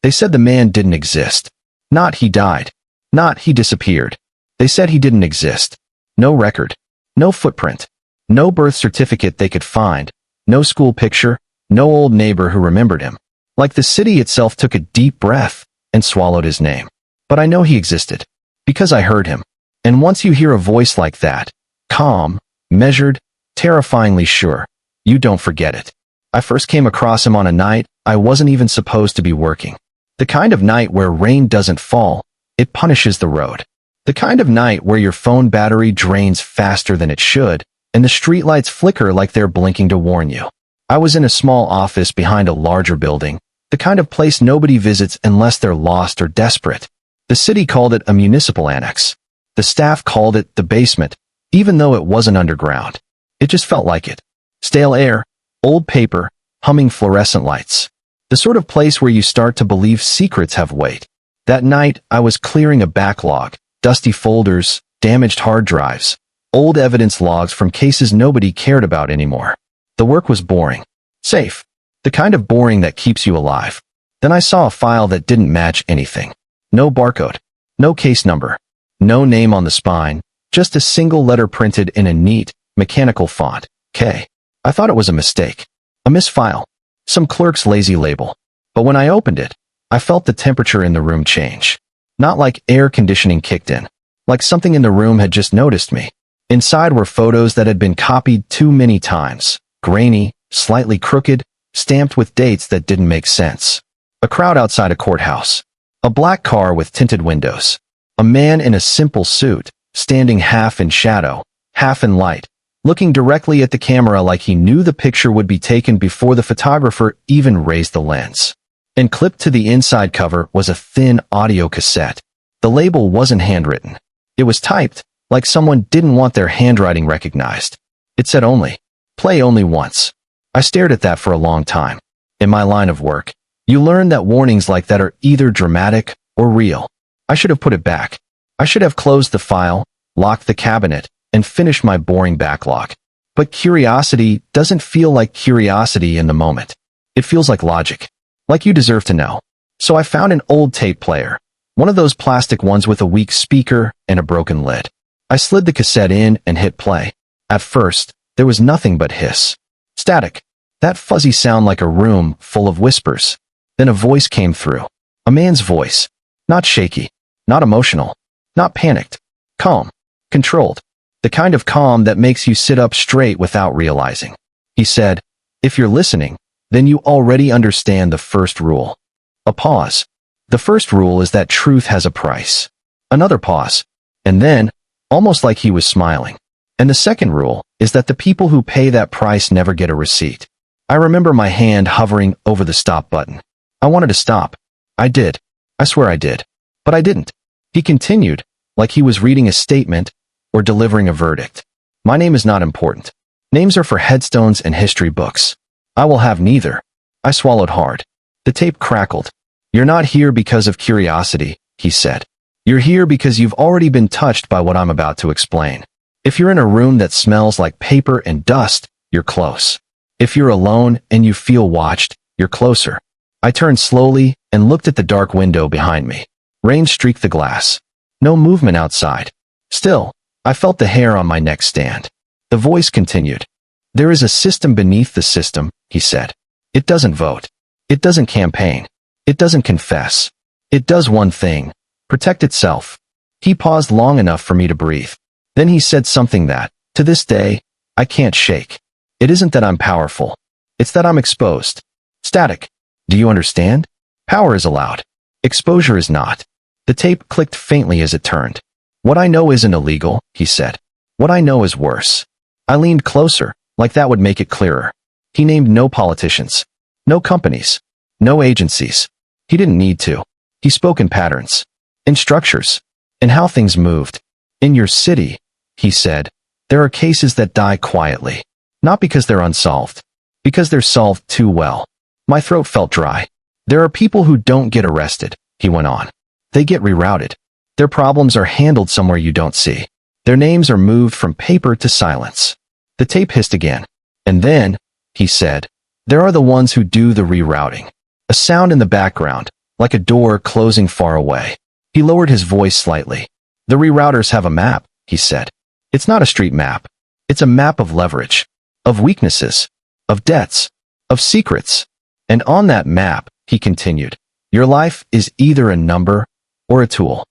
They said the man didn't exist. Not he died. Not he disappeared. They said he didn't exist. No record. No footprint. No birth certificate they could find. No school picture. No old neighbor who remembered him. Like the city itself took a deep breath and swallowed his name. But I know he existed. Because I heard him. And once you hear a voice like that, calm, measured, terrifyingly sure, you don't forget it. I first came across him on a night I wasn't even supposed to be working. The kind of night where rain doesn't fall, it punishes the road. The kind of night where your phone battery drains faster than it should, and the streetlights flicker like they're blinking to warn you. I was in a small office behind a larger building, the kind of place nobody visits unless they're lost or desperate. The city called it a municipal annex. The staff called it the basement, even though it wasn't underground. It just felt like it. Stale air, old paper, humming fluorescent lights. The sort of place where you start to believe secrets have weight. That night, I was clearing a backlog, dusty folders, damaged hard drives, old evidence logs from cases nobody cared about anymore. The work was boring. Safe. The kind of boring that keeps you alive. Then I saw a file that didn't match anything. No barcode. No case number. No name on the spine. Just a single letter printed in a neat, mechanical font. K. I thought it was a mistake. A misfile. Some clerk's lazy label. But when I opened it, I felt the temperature in the room change. Not like air conditioning kicked in. Like something in the room had just noticed me. Inside were photos that had been copied too many times. Grainy, slightly crooked, stamped with dates that didn't make sense. A crowd outside a courthouse. A black car with tinted windows. A man in a simple suit, standing half in shadow, half in light, looking directly at the camera like he knew the picture would be taken before the photographer even raised the lens. And clipped to the inside cover was a thin audio cassette. The label wasn't handwritten. It was typed, like someone didn't want their handwriting recognized. It said only, play only once. I stared at that for a long time. In my line of work, you learn that warnings like that are either dramatic or real. I should have put it back. I should have closed the file, locked the cabinet, and finished my boring backlog. But curiosity doesn't feel like curiosity in the moment. It feels like logic. Like you deserve to know. So I found an old tape player. One of those plastic ones with a weak speaker and a broken lid. I slid the cassette in and hit play. At first, there was nothing but hiss. Static. That fuzzy sound like a room full of whispers. Then a voice came through. A man's voice. Not shaky. Not emotional. Not panicked. Calm. Controlled. The kind of calm that makes you sit up straight without realizing. He said, if you're listening, then you already understand the first rule. A pause. The first rule is that truth has a price. Another pause. And then, almost like he was smiling. And the second rule is that the people who pay that price never get a receipt. I remember my hand hovering over the stop button. I wanted to stop. I did. I swear I did. But I didn't. He continued, like he was reading a statement or delivering a verdict. My name is not important. Names are for headstones and history books. I will have neither. I swallowed hard. The tape crackled. You're not here because of curiosity, he said. You're here because you've already been touched by what I'm about to explain. If you're in a room that smells like paper and dust, you're close. If you're alone and you feel watched, you're closer. I turned slowly and looked at the dark window behind me. Rain streaked the glass. No movement outside. Still, I felt the hair on my neck stand. The voice continued. There is a system beneath the system, he said. It doesn't vote. It doesn't campaign. It doesn't confess. It does one thing. Protect itself. He paused long enough for me to breathe. Then he said something that, to this day, I can't shake. It isn't that I'm powerful. It's that I'm exposed. Static. Do you understand? Power is allowed. Exposure is not. The tape clicked faintly as it turned. What I know isn't illegal, he said. What I know is worse. I leaned closer, like that would make it clearer. He named no politicians. No companies. No agencies. He didn't need to. He spoke in patterns. In structures. In how things moved. In your city, he said, there are cases that die quietly. Not because they're unsolved. Because they're solved too well. My throat felt dry. There are people who don't get arrested, he went on. They get rerouted. Their problems are handled somewhere you don't see. Their names are moved from paper to silence. The tape hissed again. And then, he said, there are the ones who do the rerouting. A sound in the background, like a door closing far away. He lowered his voice slightly. The rerouters have a map, he said. It's not a street map. It's a map of leverage, of weaknesses, of debts, of secrets. And on that map, he continued, your life is either a number or a tool.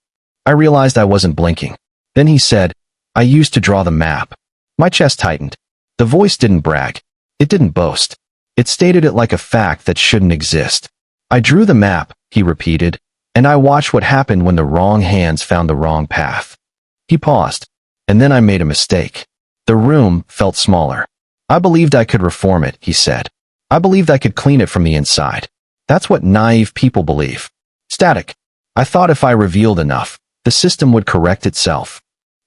I realized I wasn't blinking. Then he said, I used to draw the map. My chest tightened. The voice didn't brag. It didn't boast. It stated it like a fact that shouldn't exist. I drew the map, he repeated, and I watched what happened when the wrong hands found the wrong path. He paused, and then I made a mistake. The room felt smaller. I believed I could reform it, he said. I believed I could clean it from the inside. That's what naive people believe. Static. I thought if I revealed enough, the system would correct itself.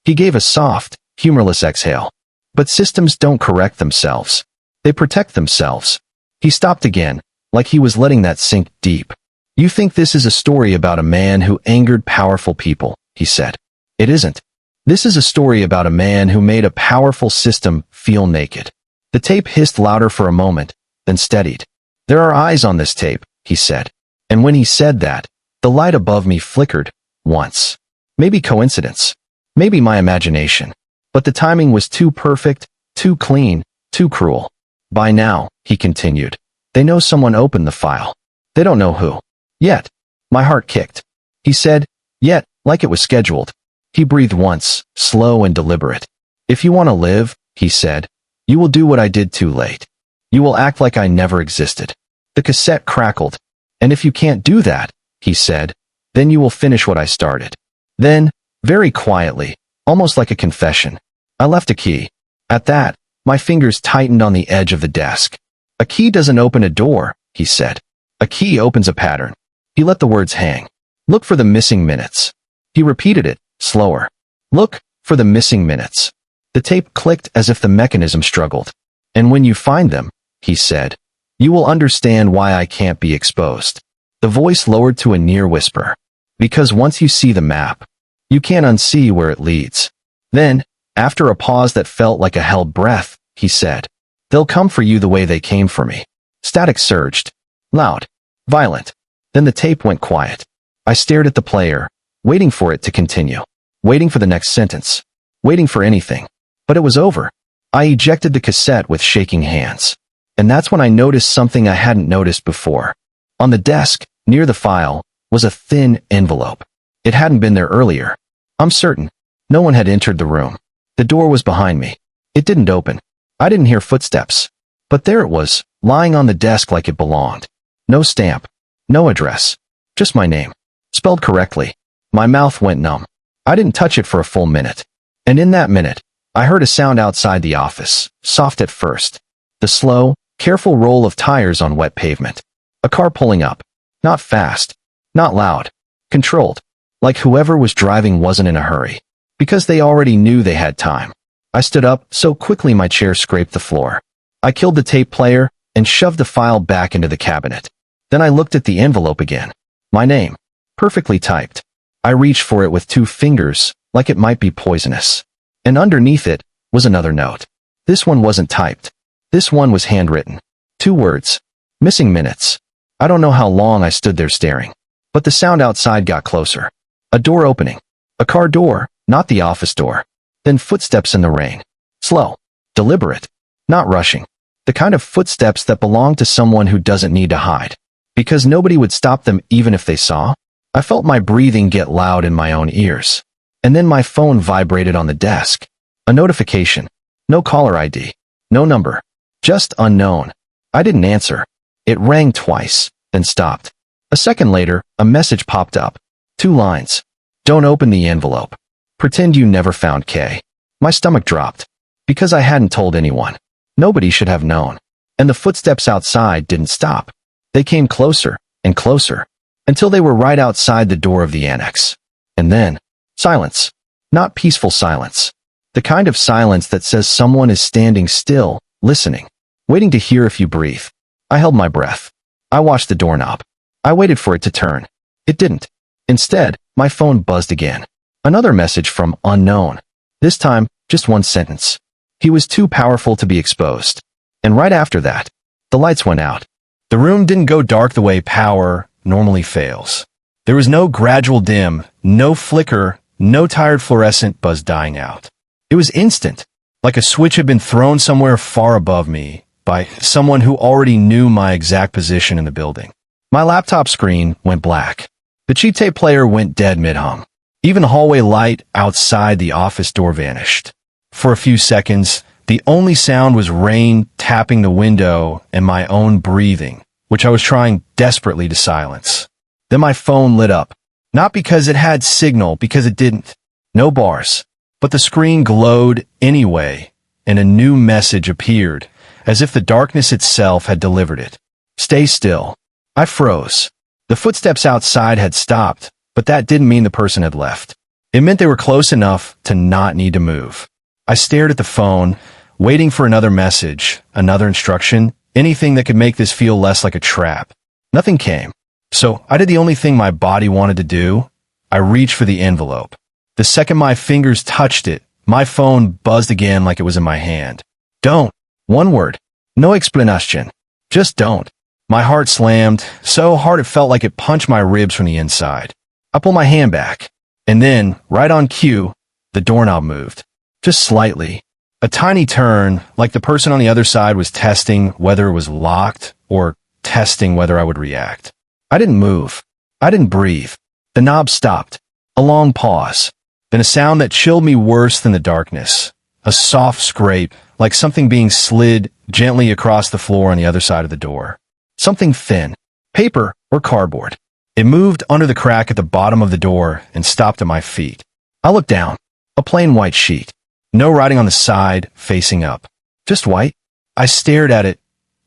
He gave a soft, humorless exhale. But systems don't correct themselves. They protect themselves. He stopped again, like he was letting that sink deep. You think this is a story about a man who angered powerful people, he said. It isn't. This is a story about a man who made a powerful system feel naked. The tape hissed louder for a moment, then steadied. There are eyes on this tape, he said. And when he said that, the light above me flickered, once. Maybe coincidence. Maybe my imagination. But the timing was too perfect, too clean, too cruel. By now, he continued, they know someone opened the file. They don't know who. Yet. My heart kicked. He said, yet, like it was scheduled. He breathed once, slow and deliberate. If you want to live, he said, you will do what I did too late. You will act like I never existed. The cassette crackled. And if you can't do that, he said, then you will finish what I started. Then, very quietly, almost like a confession, I left a key. At that, my fingers tightened on the edge of the desk. A key doesn't open a door, he said. A key opens a pattern. He let the words hang. Look for the missing minutes. He repeated it, slower. Look for the missing minutes. The tape clicked as if the mechanism struggled. And when you find them, he said, you will understand why I can't be exposed. The voice lowered to a near whisper. Because once you see the map, you can't unsee where it leads. Then, after a pause that felt like a held breath, he said, they'll come for you the way they came for me. Static surged. Loud. Violent. Then the tape went quiet. I stared at the player, waiting for it to continue. Waiting for the next sentence. Waiting for anything. But it was over. I ejected the cassette with shaking hands. And that's when I noticed something I hadn't noticed before. On the desk, near the file, was a thin envelope. It hadn't been there earlier. I'm certain. No one had entered the room. The door was behind me. It didn't open. I didn't hear footsteps. But there it was, lying on the desk like it belonged. No stamp. No address. Just my name. Spelled correctly. My mouth went numb. I didn't touch it for a full minute. And in that minute, I heard a sound outside the office, soft at first. The slow, careful roll of tires on wet pavement. A car pulling up. Not fast. Not loud. Controlled. Like whoever was driving wasn't in a hurry. Because they already knew they had time. I stood up so quickly my chair scraped the floor. I killed the tape player and shoved the file back into the cabinet. Then I looked at the envelope again. My name. Perfectly typed. I reached for it with 2 fingers, like it might be poisonous. And underneath it was another note. This one wasn't typed. This one was handwritten. 2 words. Missing minutes. I don't know how long I stood there staring. But the sound outside got closer. A door opening. A car door, not the office door. Then footsteps in the rain. Slow. Deliberate. Not rushing. The kind of footsteps that belong to someone who doesn't need to hide. Because nobody would stop them even if they saw. I felt my breathing get loud in my own ears. And then my phone vibrated on the desk. A notification. No caller ID. No number. Just unknown. I didn't answer. It rang twice, then stopped. A second later, a message popped up. 2 lines. Don't open the envelope. Pretend you never found K. My stomach dropped. Because I hadn't told anyone. Nobody should have known. And the footsteps outside didn't stop. They came closer and closer. Until they were right outside the door of the annex. And then, silence. Not peaceful silence. The kind of silence that says someone is standing still, listening, waiting to hear if you breathe. I held my breath. I watched the doorknob. I waited for it to turn. It didn't. Instead, my phone buzzed again. Another message from unknown. This time, just 1 sentence. He was too powerful to be exposed. And right after that, the lights went out. The room didn't go dark the way power, normally fails. There was no gradual dim, no flicker, no tired fluorescent buzz dying out. It was instant, like a switch had been thrown somewhere far above me by someone who already knew my exact position in the building. My laptop screen went black. The cheap tape player went dead mid-hum. Even the hallway light outside the office door vanished. For a few seconds, the only sound was rain tapping the window and my own breathing, which I was trying desperately to silence. Then my phone lit up. Not because it had signal, because it didn't. No bars. But the screen glowed anyway, and a new message appeared, as if the darkness itself had delivered it. Stay still. I froze. The footsteps outside had stopped, but that didn't mean the person had left. It meant they were close enough to not need to move. I stared at the phone, waiting for another message, another instruction, anything that could make this feel less like a trap. Nothing came. So I did the only thing my body wanted to do. I reached for the envelope. The second my fingers touched it, my phone buzzed again like it was in my hand. Don't. One word. No explanation. Just don't. My heart slammed, so hard it felt like it punched my ribs from the inside. I pulled my hand back. And then, right on cue, the doorknob moved. Just slightly. A tiny turn, like the person on the other side was testing whether it was locked or testing whether I would react. I didn't move. I didn't breathe. The knob stopped. A long pause. Then a sound that chilled me worse than the darkness. A soft scrape, like something being slid gently across the floor on the other side of the door. Something thin. Paper or cardboard. It moved under the crack at the bottom of the door and stopped at my feet. I looked down. A plain white sheet. No writing on the side, facing up. Just white. I stared at it,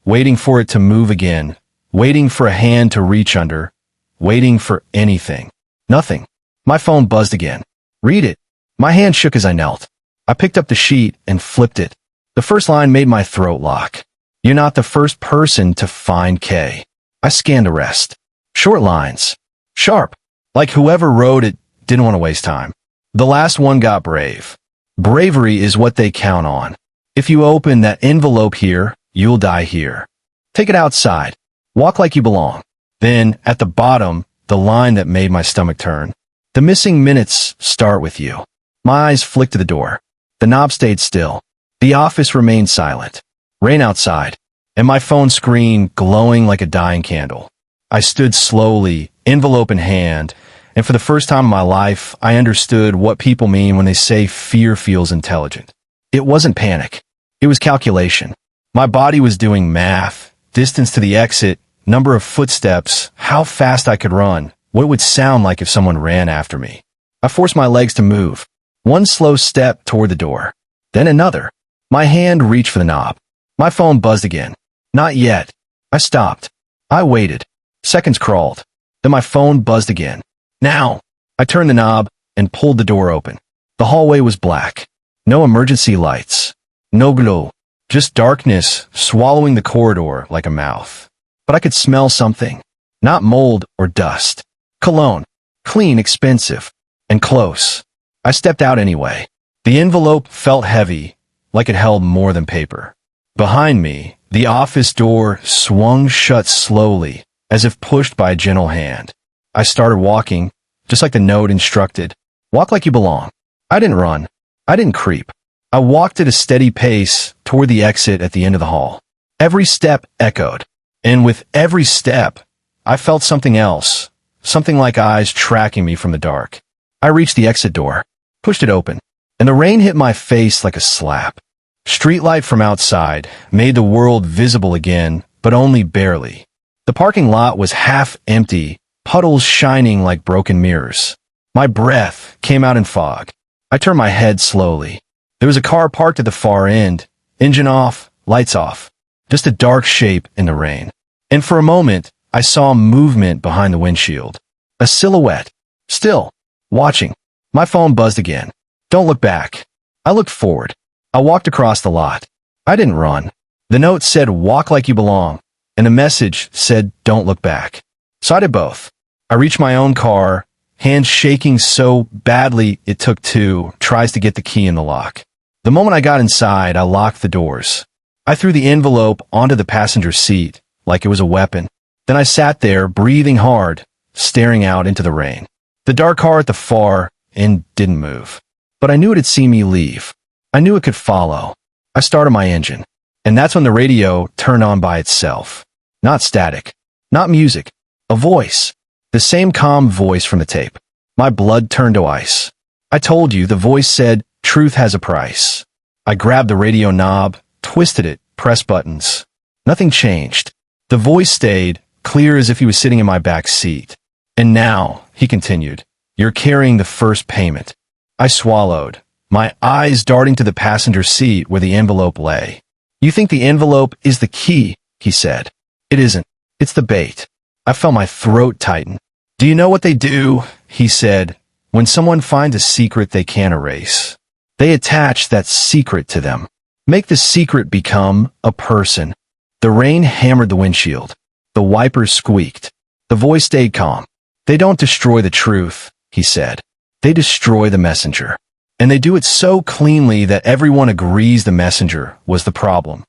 waiting for it to move again, waiting for a hand to reach under, waiting for anything. Nothing. My phone buzzed again. Read it. My hand shook as I knelt. I picked up the sheet and flipped it. The first line made my throat lock. You're not the first person to find K. I scanned the rest. Short lines. Sharp. Like whoever wrote it didn't want to waste time. The last one got brave. Bravery is what they count on. If you open that envelope here, you'll die here. Take it outside. Walk like you belong. Then, at the bottom, the line that made my stomach turn. The missing minutes start with you. My eyes flicked to the door. The knob stayed still. The office remained silent. Rain outside, and my phone screen glowing like a dying candle. I stood slowly, envelope in hand, and for the first time in my life, I understood what people mean when they say fear feels intelligent. It wasn't panic. It was calculation. My body was doing math, distance to the exit, number of footsteps, how fast I could run, what it would sound like if someone ran after me. I forced my legs to move. One slow step toward the door. Then another. My hand reached for the knob. My phone buzzed again. Not yet. I stopped. I waited. Seconds crawled. Then my phone buzzed again. Now. I turned the knob and pulled the door open. The hallway was black. No emergency lights. No glow. Just darkness swallowing the corridor like a mouth. But I could smell something. Not mold or dust. Cologne. Clean, expensive. And close. I stepped out anyway. The envelope felt heavy, like it held more than paper. Behind me, the office door swung shut slowly, as if pushed by a gentle hand. I started walking, just like the note instructed. Walk like you belong. I didn't run. I didn't creep. I walked at a steady pace toward the exit at the end of the hall. Every step echoed. And with every step, I felt something else. Something like eyes tracking me from the dark. I reached the exit door, pushed it open, and the rain hit my face like a slap. Streetlight from outside made the world visible again, but only barely. The parking lot was half empty, puddles shining like broken mirrors. My breath came out in fog. I turned my head slowly. There was a car parked at the far end, engine off, lights off, just a dark shape in the rain. And for a moment, I saw movement behind the windshield. A silhouette. Still. Watching. My phone buzzed again. Don't look back. I looked forward. I walked across the lot. I didn't run. The note said, walk like you belong, and the message said, don't look back. So I did both. I reached my own car, hands shaking so badly it took two tries to get the key in the lock. The moment I got inside, I locked the doors. I threw the envelope onto the passenger seat like it was a weapon. Then I sat there, breathing hard, staring out into the rain. The dark car at the far end didn't move. But I knew it had seen me leave. I knew it could follow. I started my engine. And that's when the radio turned on by itself. Not static. Not music. A voice. The same calm voice from the tape. My blood turned to ice. I told you, the voice said, truth has a price. I grabbed the radio knob, twisted it, pressed buttons. Nothing changed. The voice stayed, clear as if he was sitting in my back seat. And now, he continued, you're carrying the first payment. I swallowed, my eyes darting to the passenger seat where the envelope lay. You think the envelope is the key, he said. It isn't. It's the bait. I felt my throat tighten. Do you know what they do, he said, when someone finds a secret they can't erase? They attach that secret to them. Make the secret become a person. The rain hammered the windshield. The wipers squeaked. The voice stayed calm. They don't destroy the truth, he said. They destroy the messenger. And they do it so cleanly that everyone agrees the messenger was the problem.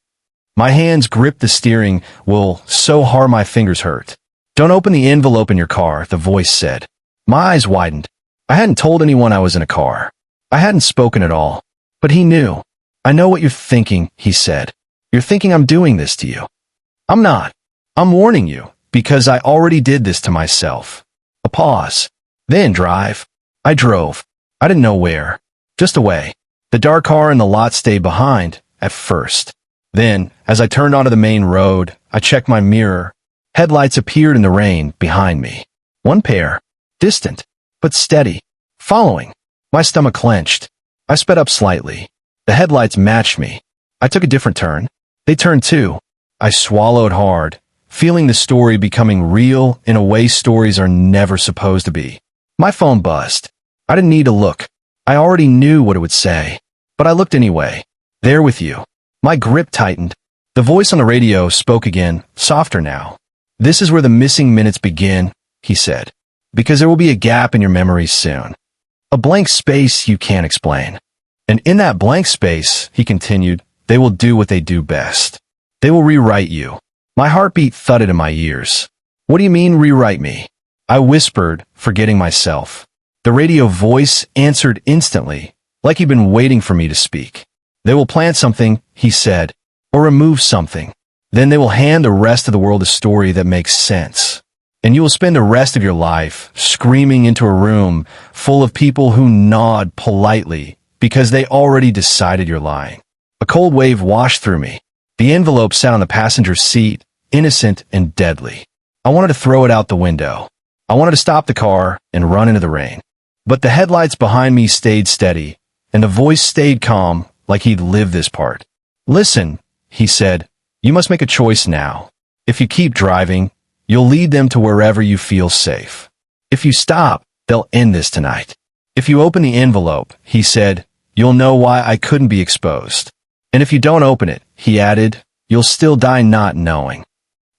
My hands gripped the steering wheel so hard my fingers hurt. Don't open the envelope in your car, the voice said. My eyes widened. I hadn't told anyone I was in a car. I hadn't spoken at all. But he knew. I know what you're thinking, he said. You're thinking I'm doing this to you. I'm not. I'm warning you, because I already did this to myself. A pause. Then drive. I drove. I didn't know where. Just away. The dark car in the lot stayed behind, at first. Then, as I turned onto the main road, I checked my mirror. Headlights appeared in the rain behind me. One pair. Distant, but steady. Following. My stomach clenched. I sped up slightly. The headlights matched me. I took a different turn. They turned too. I swallowed hard, feeling the story becoming real in a way stories are never supposed to be. My phone buzzed. I didn't need to look. I already knew what it would say. But I looked anyway. There with you. My grip tightened. The voice on the radio spoke again, softer now. This is where the missing minutes begin, he said. Because there will be a gap in your memories soon. A blank space you can't explain. And in that blank space, he continued, they will do what they do best. They will rewrite you. My heartbeat thudded in my ears. What do you mean rewrite me? I whispered, forgetting myself. The radio voice answered instantly, like he'd been waiting for me to speak. They will plant something, he said, or remove something. Then they will hand the rest of the world a story that makes sense. And you will spend the rest of your life screaming into a room full of people who nod politely because they already decided you're lying. A cold wave washed through me. The envelope sat on the passenger seat, innocent and deadly. I wanted to throw it out the window. I wanted to stop the car and run into the rain. But the headlights behind me stayed steady, and the voice stayed calm like he'd lived this part. Listen, he said, you must make a choice now. If you keep driving, you'll lead them to wherever you feel safe. If you stop, they'll end this tonight. If you open the envelope, he said, you'll know why I couldn't be exposed. And if you don't open it, he added, you'll still die not knowing.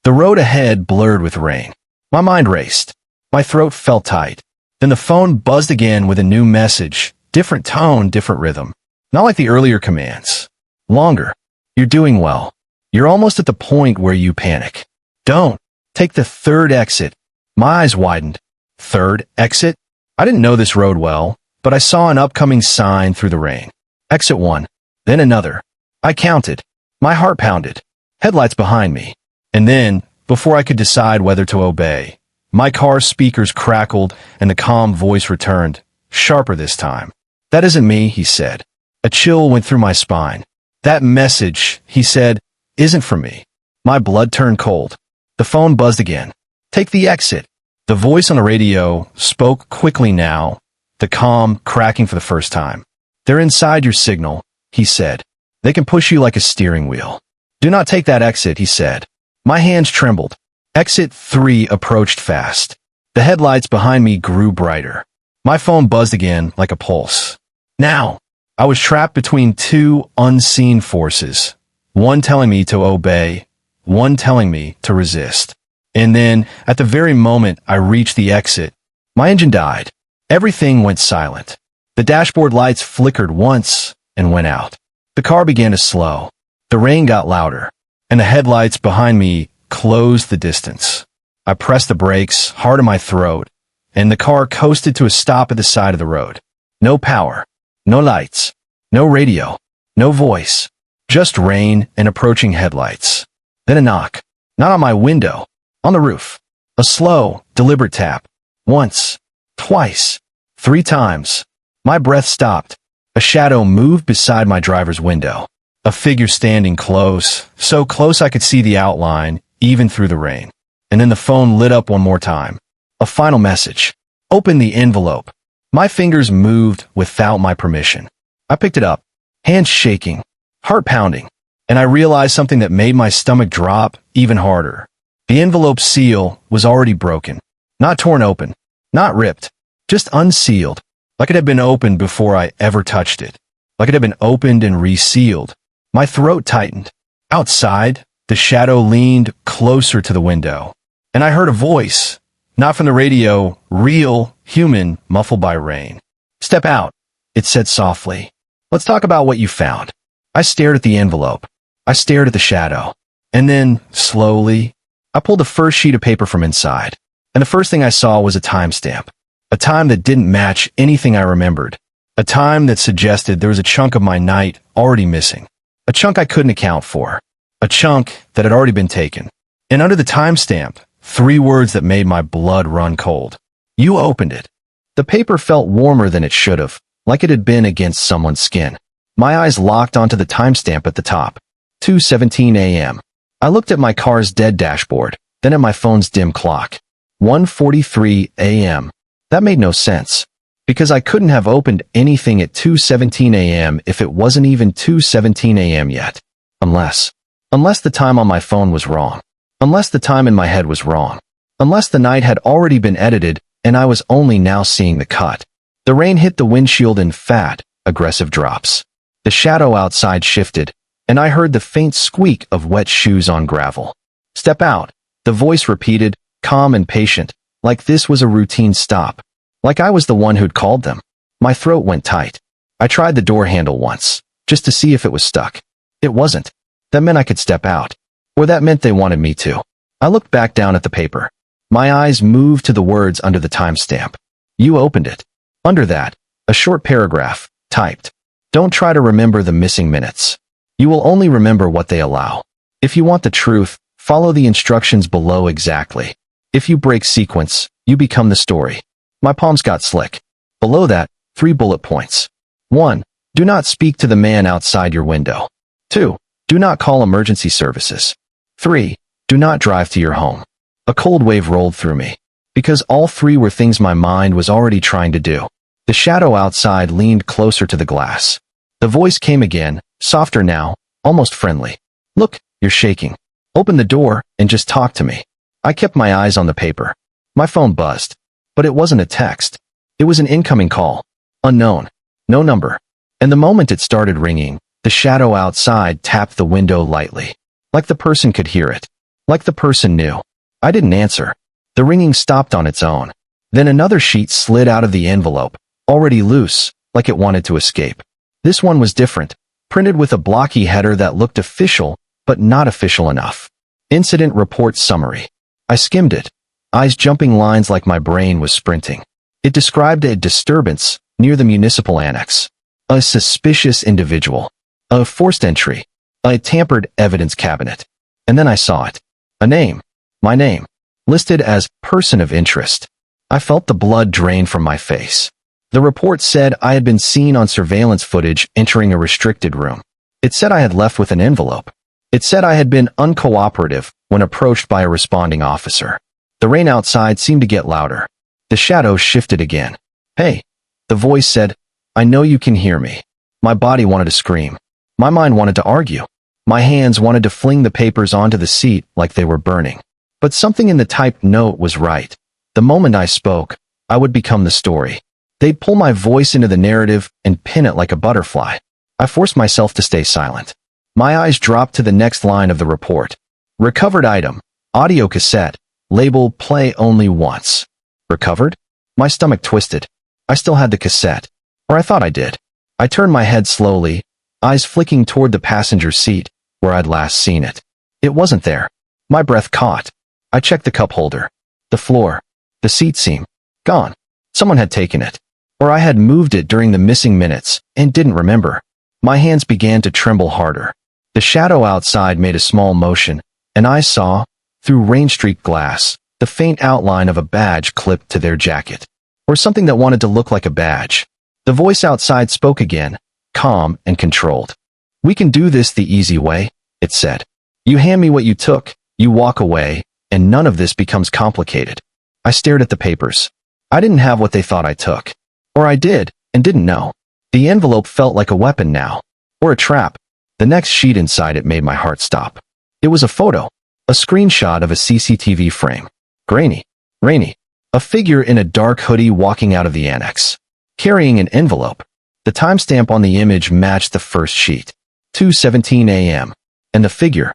The road ahead blurred with rain. My mind raced. My throat felt tight. Then the phone buzzed again with a new message, different tone, different rhythm. Not like the earlier commands. Longer. You're doing well. You're almost at the point where you panic. Don't. Take the third exit. My eyes widened. Third exit? I didn't know this road well, but I saw an upcoming sign through the rain. Exit 1. Then another. I counted. My heart pounded. Headlights behind me. And then, before I could decide whether to obey, my car's speakers crackled and the calm voice returned, sharper this time. That isn't me, he said. A chill went through my spine. That message, he said, isn't for me. My blood turned cold. The phone buzzed again. Take the exit. The voice on the radio spoke quickly now, the calm cracking for the first time. They're inside your signal, he said. They can push you like a steering wheel. Do not take that exit, he said. My hands trembled. Exit 3 approached fast. The headlights behind me grew brighter. My phone buzzed again like a pulse. Now, I was trapped between two unseen forces, one telling me to obey, one telling me to resist. And then, at the very moment I reached the exit, my engine died. Everything went silent. The dashboard lights flickered once and went out. The car began to slow. The rain got louder, and the headlights behind me closed the distance. I pressed the brakes hard on my throat, and the car coasted to a stop at the side of the road. No power, no lights, no radio, no voice, just rain and approaching headlights. Then a knock, not on my window, on the roof. A slow, deliberate tap. Once, twice, 3 times. My breath stopped. A shadow moved beside my driver's window. A figure standing close, so close I could see the outline, even through the rain. And then the phone lit up one more time. A final message. Open the envelope. My fingers moved without my permission. I picked it up, hands shaking, heart pounding, and I realized something that made my stomach drop even harder. The envelope seal was already broken. Not torn open, not ripped, just unsealed, like it had been opened before I ever touched it, like it had been opened and resealed. My throat tightened. Outside, the shadow leaned closer to the window, and I heard a voice, not from the radio, real, human, muffled by rain. Step out, it said softly. Let's talk about what you found. I stared at the envelope. I stared at the shadow. And then, slowly, I pulled the first sheet of paper from inside, and the first thing I saw was a timestamp. A time that didn't match anything I remembered. A time that suggested there was a chunk of my night already missing. A chunk I couldn't account for. A chunk that had already been taken. And under the timestamp, 3 words that made my blood run cold. You opened it. The paper felt warmer than it should have, like it had been against someone's skin. My eyes locked onto the timestamp at the top. 2:17 a.m. I looked at my car's dead dashboard, then at my phone's dim clock. 1:43 a.m. That made no sense, because I couldn't have opened anything at 2:17 a.m. if it wasn't even 2:17 a.m. yet. Unless the time on my phone was wrong. Unless the time in my head was wrong. Unless the night had already been edited and I was only now seeing the cut. The rain hit the windshield in fat, aggressive drops. The shadow outside shifted, and I heard the faint squeak of wet shoes on gravel. Step out, the voice repeated, calm and patient, like this was a routine stop. Like I was the one who'd called them. My throat went tight. I tried the door handle once, just to see if it was stuck. It wasn't. That meant I could step out. Or that meant they wanted me to. I looked back down at the paper. My eyes moved to the words under the timestamp. You opened it. Under that, a short paragraph, typed. Don't try to remember the missing minutes. You will only remember what they allow. If you want the truth, follow the instructions below exactly. If you break sequence, you become the story. My palms got slick. Below that, 3 bullet points. 1. Do not speak to the man outside your window. 2. Do not call emergency services. 3. Do not drive to your home. A cold wave rolled through me, because all 3 were things my mind was already trying to do. The shadow outside leaned closer to the glass. The voice came again, softer now, almost friendly. Look, you're shaking. Open the door and just talk to me. I kept my eyes on the paper. My phone buzzed. But it wasn't a text. It was an incoming call. Unknown. No number. And the moment it started ringing, the shadow outside tapped the window lightly. Like the person could hear it. Like the person knew. I didn't answer. The ringing stopped on its own. Then another sheet slid out of the envelope, already loose, like it wanted to escape. This one was different, printed with a blocky header that looked official, but not official enough. Incident report summary. I skimmed it, eyes jumping lines like my brain was sprinting. It described a disturbance near the municipal annex. A suspicious individual. A forced entry. A tampered evidence cabinet. And then I saw it. A name. My name. Listed as person of interest. I felt the blood drain from my face. The report said I had been seen on surveillance footage entering a restricted room. It said I had left with an envelope. It said I had been uncooperative when approached by a responding officer. The rain outside seemed to get louder. The shadows shifted again. Hey, the voice said, I know you can hear me. My body wanted to scream. My mind wanted to argue. My hands wanted to fling the papers onto the seat like they were burning. But something in the typed note was right. The moment I spoke, I would become the story. They'd pull my voice into the narrative and pin it like a butterfly. I forced myself to stay silent. My eyes dropped to the next line of the report. Recovered item, audio cassette, label play only once. Recovered? My stomach twisted. I still had the cassette. Or I thought I did. I turned my head slowly, eyes flicking toward the passenger seat, where I'd last seen it. It wasn't there. My breath caught. I checked the cup holder. The floor. The seat seam. Gone. Someone had taken it. Or I had moved it during the missing minutes and didn't remember. My hands began to tremble harder. The shadow outside made a small motion, and I saw, through rain-streaked glass, the faint outline of a badge clipped to their jacket. Or something that wanted to look like a badge. The voice outside spoke again, calm and controlled. "We can do this the easy way," it said. "You hand me what you took, you walk away, and none of this becomes complicated." I stared at the papers. I didn't have what they thought I took. Or I did, and didn't know. The envelope felt like a weapon now. Or a trap. The next sheet inside it made my heart stop. It was a photo. A screenshot of a CCTV frame. Grainy. Rainy. A figure in a dark hoodie walking out of the annex. Carrying an envelope. The timestamp on the image matched the first sheet. 2:17 a.m. And the figure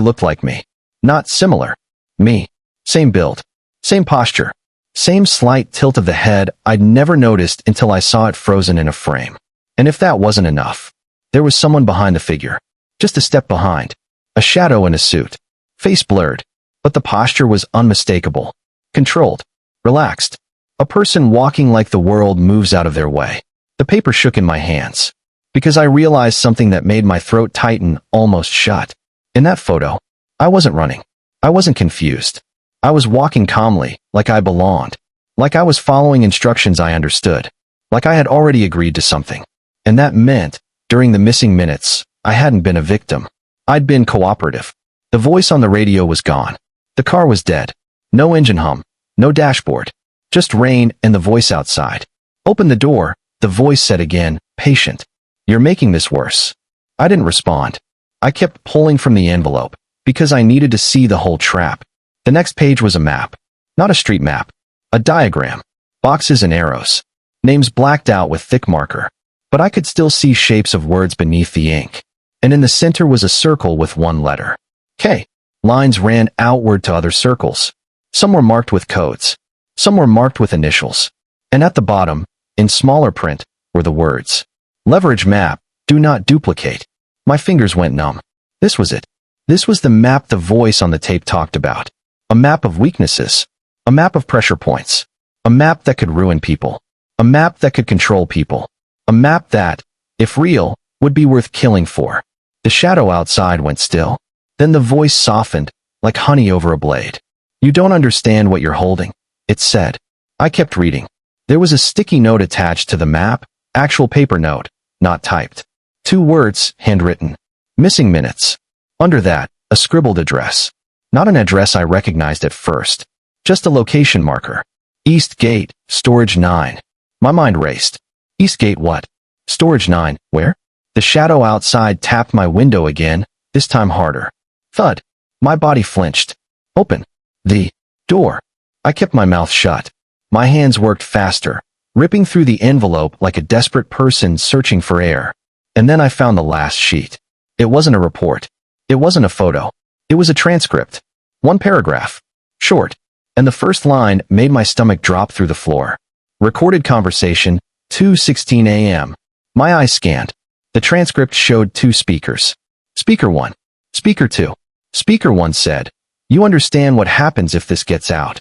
looked like me. Not similar. Me. Same build. Same posture. Same slight tilt of the head I'd never noticed until I saw it frozen in a frame. And if that wasn't enough, there was someone behind the figure. Just a step behind. A shadow in a suit. Face blurred. But the posture was unmistakable. Controlled. Relaxed. A person walking like the world moves out of their way. The paper shook in my hands. Because I realized something that made my throat tighten almost shut. In that photo, I wasn't running. I wasn't confused. I was walking calmly, like I belonged. Like I was following instructions I understood. Like I had already agreed to something. And that meant, during the missing minutes, I hadn't been a victim. I'd been cooperative. The voice on the radio was gone. The car was dead. No engine hum. No dashboard. Just rain and the voice outside. "Open the door," the voice said again, patient. "You're making this worse." I didn't respond. I kept pulling from the envelope, because I needed to see the whole trap. The next page was a map. Not a street map. A diagram. Boxes and arrows. Names blacked out with thick marker. But I could still see shapes of words beneath the ink. And in the center was a circle with one letter. K. Lines ran outward to other circles. Some were marked with codes. Some were marked with initials. And at the bottom, in smaller print, were the words. Leverage map, do not duplicate. My fingers went numb. This was it. This was the map the voice on the tape talked about. A map of weaknesses. A map of pressure points. A map that could ruin people. A map that could control people. A map that, if real, would be worth killing for. The shadow outside went still. Then the voice softened, like honey over a blade. "You don't understand what you're holding," it said. I kept reading. There was a sticky note attached to the map, actual paper note, not typed. 2 words, handwritten. Missing minutes. Under that, a scribbled address. Not an address I recognized at first. Just a location marker. East Gate, Storage 9. My mind raced. East Gate what? Storage 9, where? The shadow outside tapped my window again, this time harder. Thud. My body flinched. Open. The door. I kept my mouth shut. My hands worked faster, ripping through the envelope like a desperate person searching for air. And then I found the last sheet. It wasn't a report. It wasn't a photo. It was a transcript. 1 paragraph. Short. And the first line made my stomach drop through the floor. Recorded conversation, 2:16 a.m. My eyes scanned. The transcript showed 2 speakers. Speaker 1. Speaker 2. Speaker 1 said, "You understand what happens if this gets out."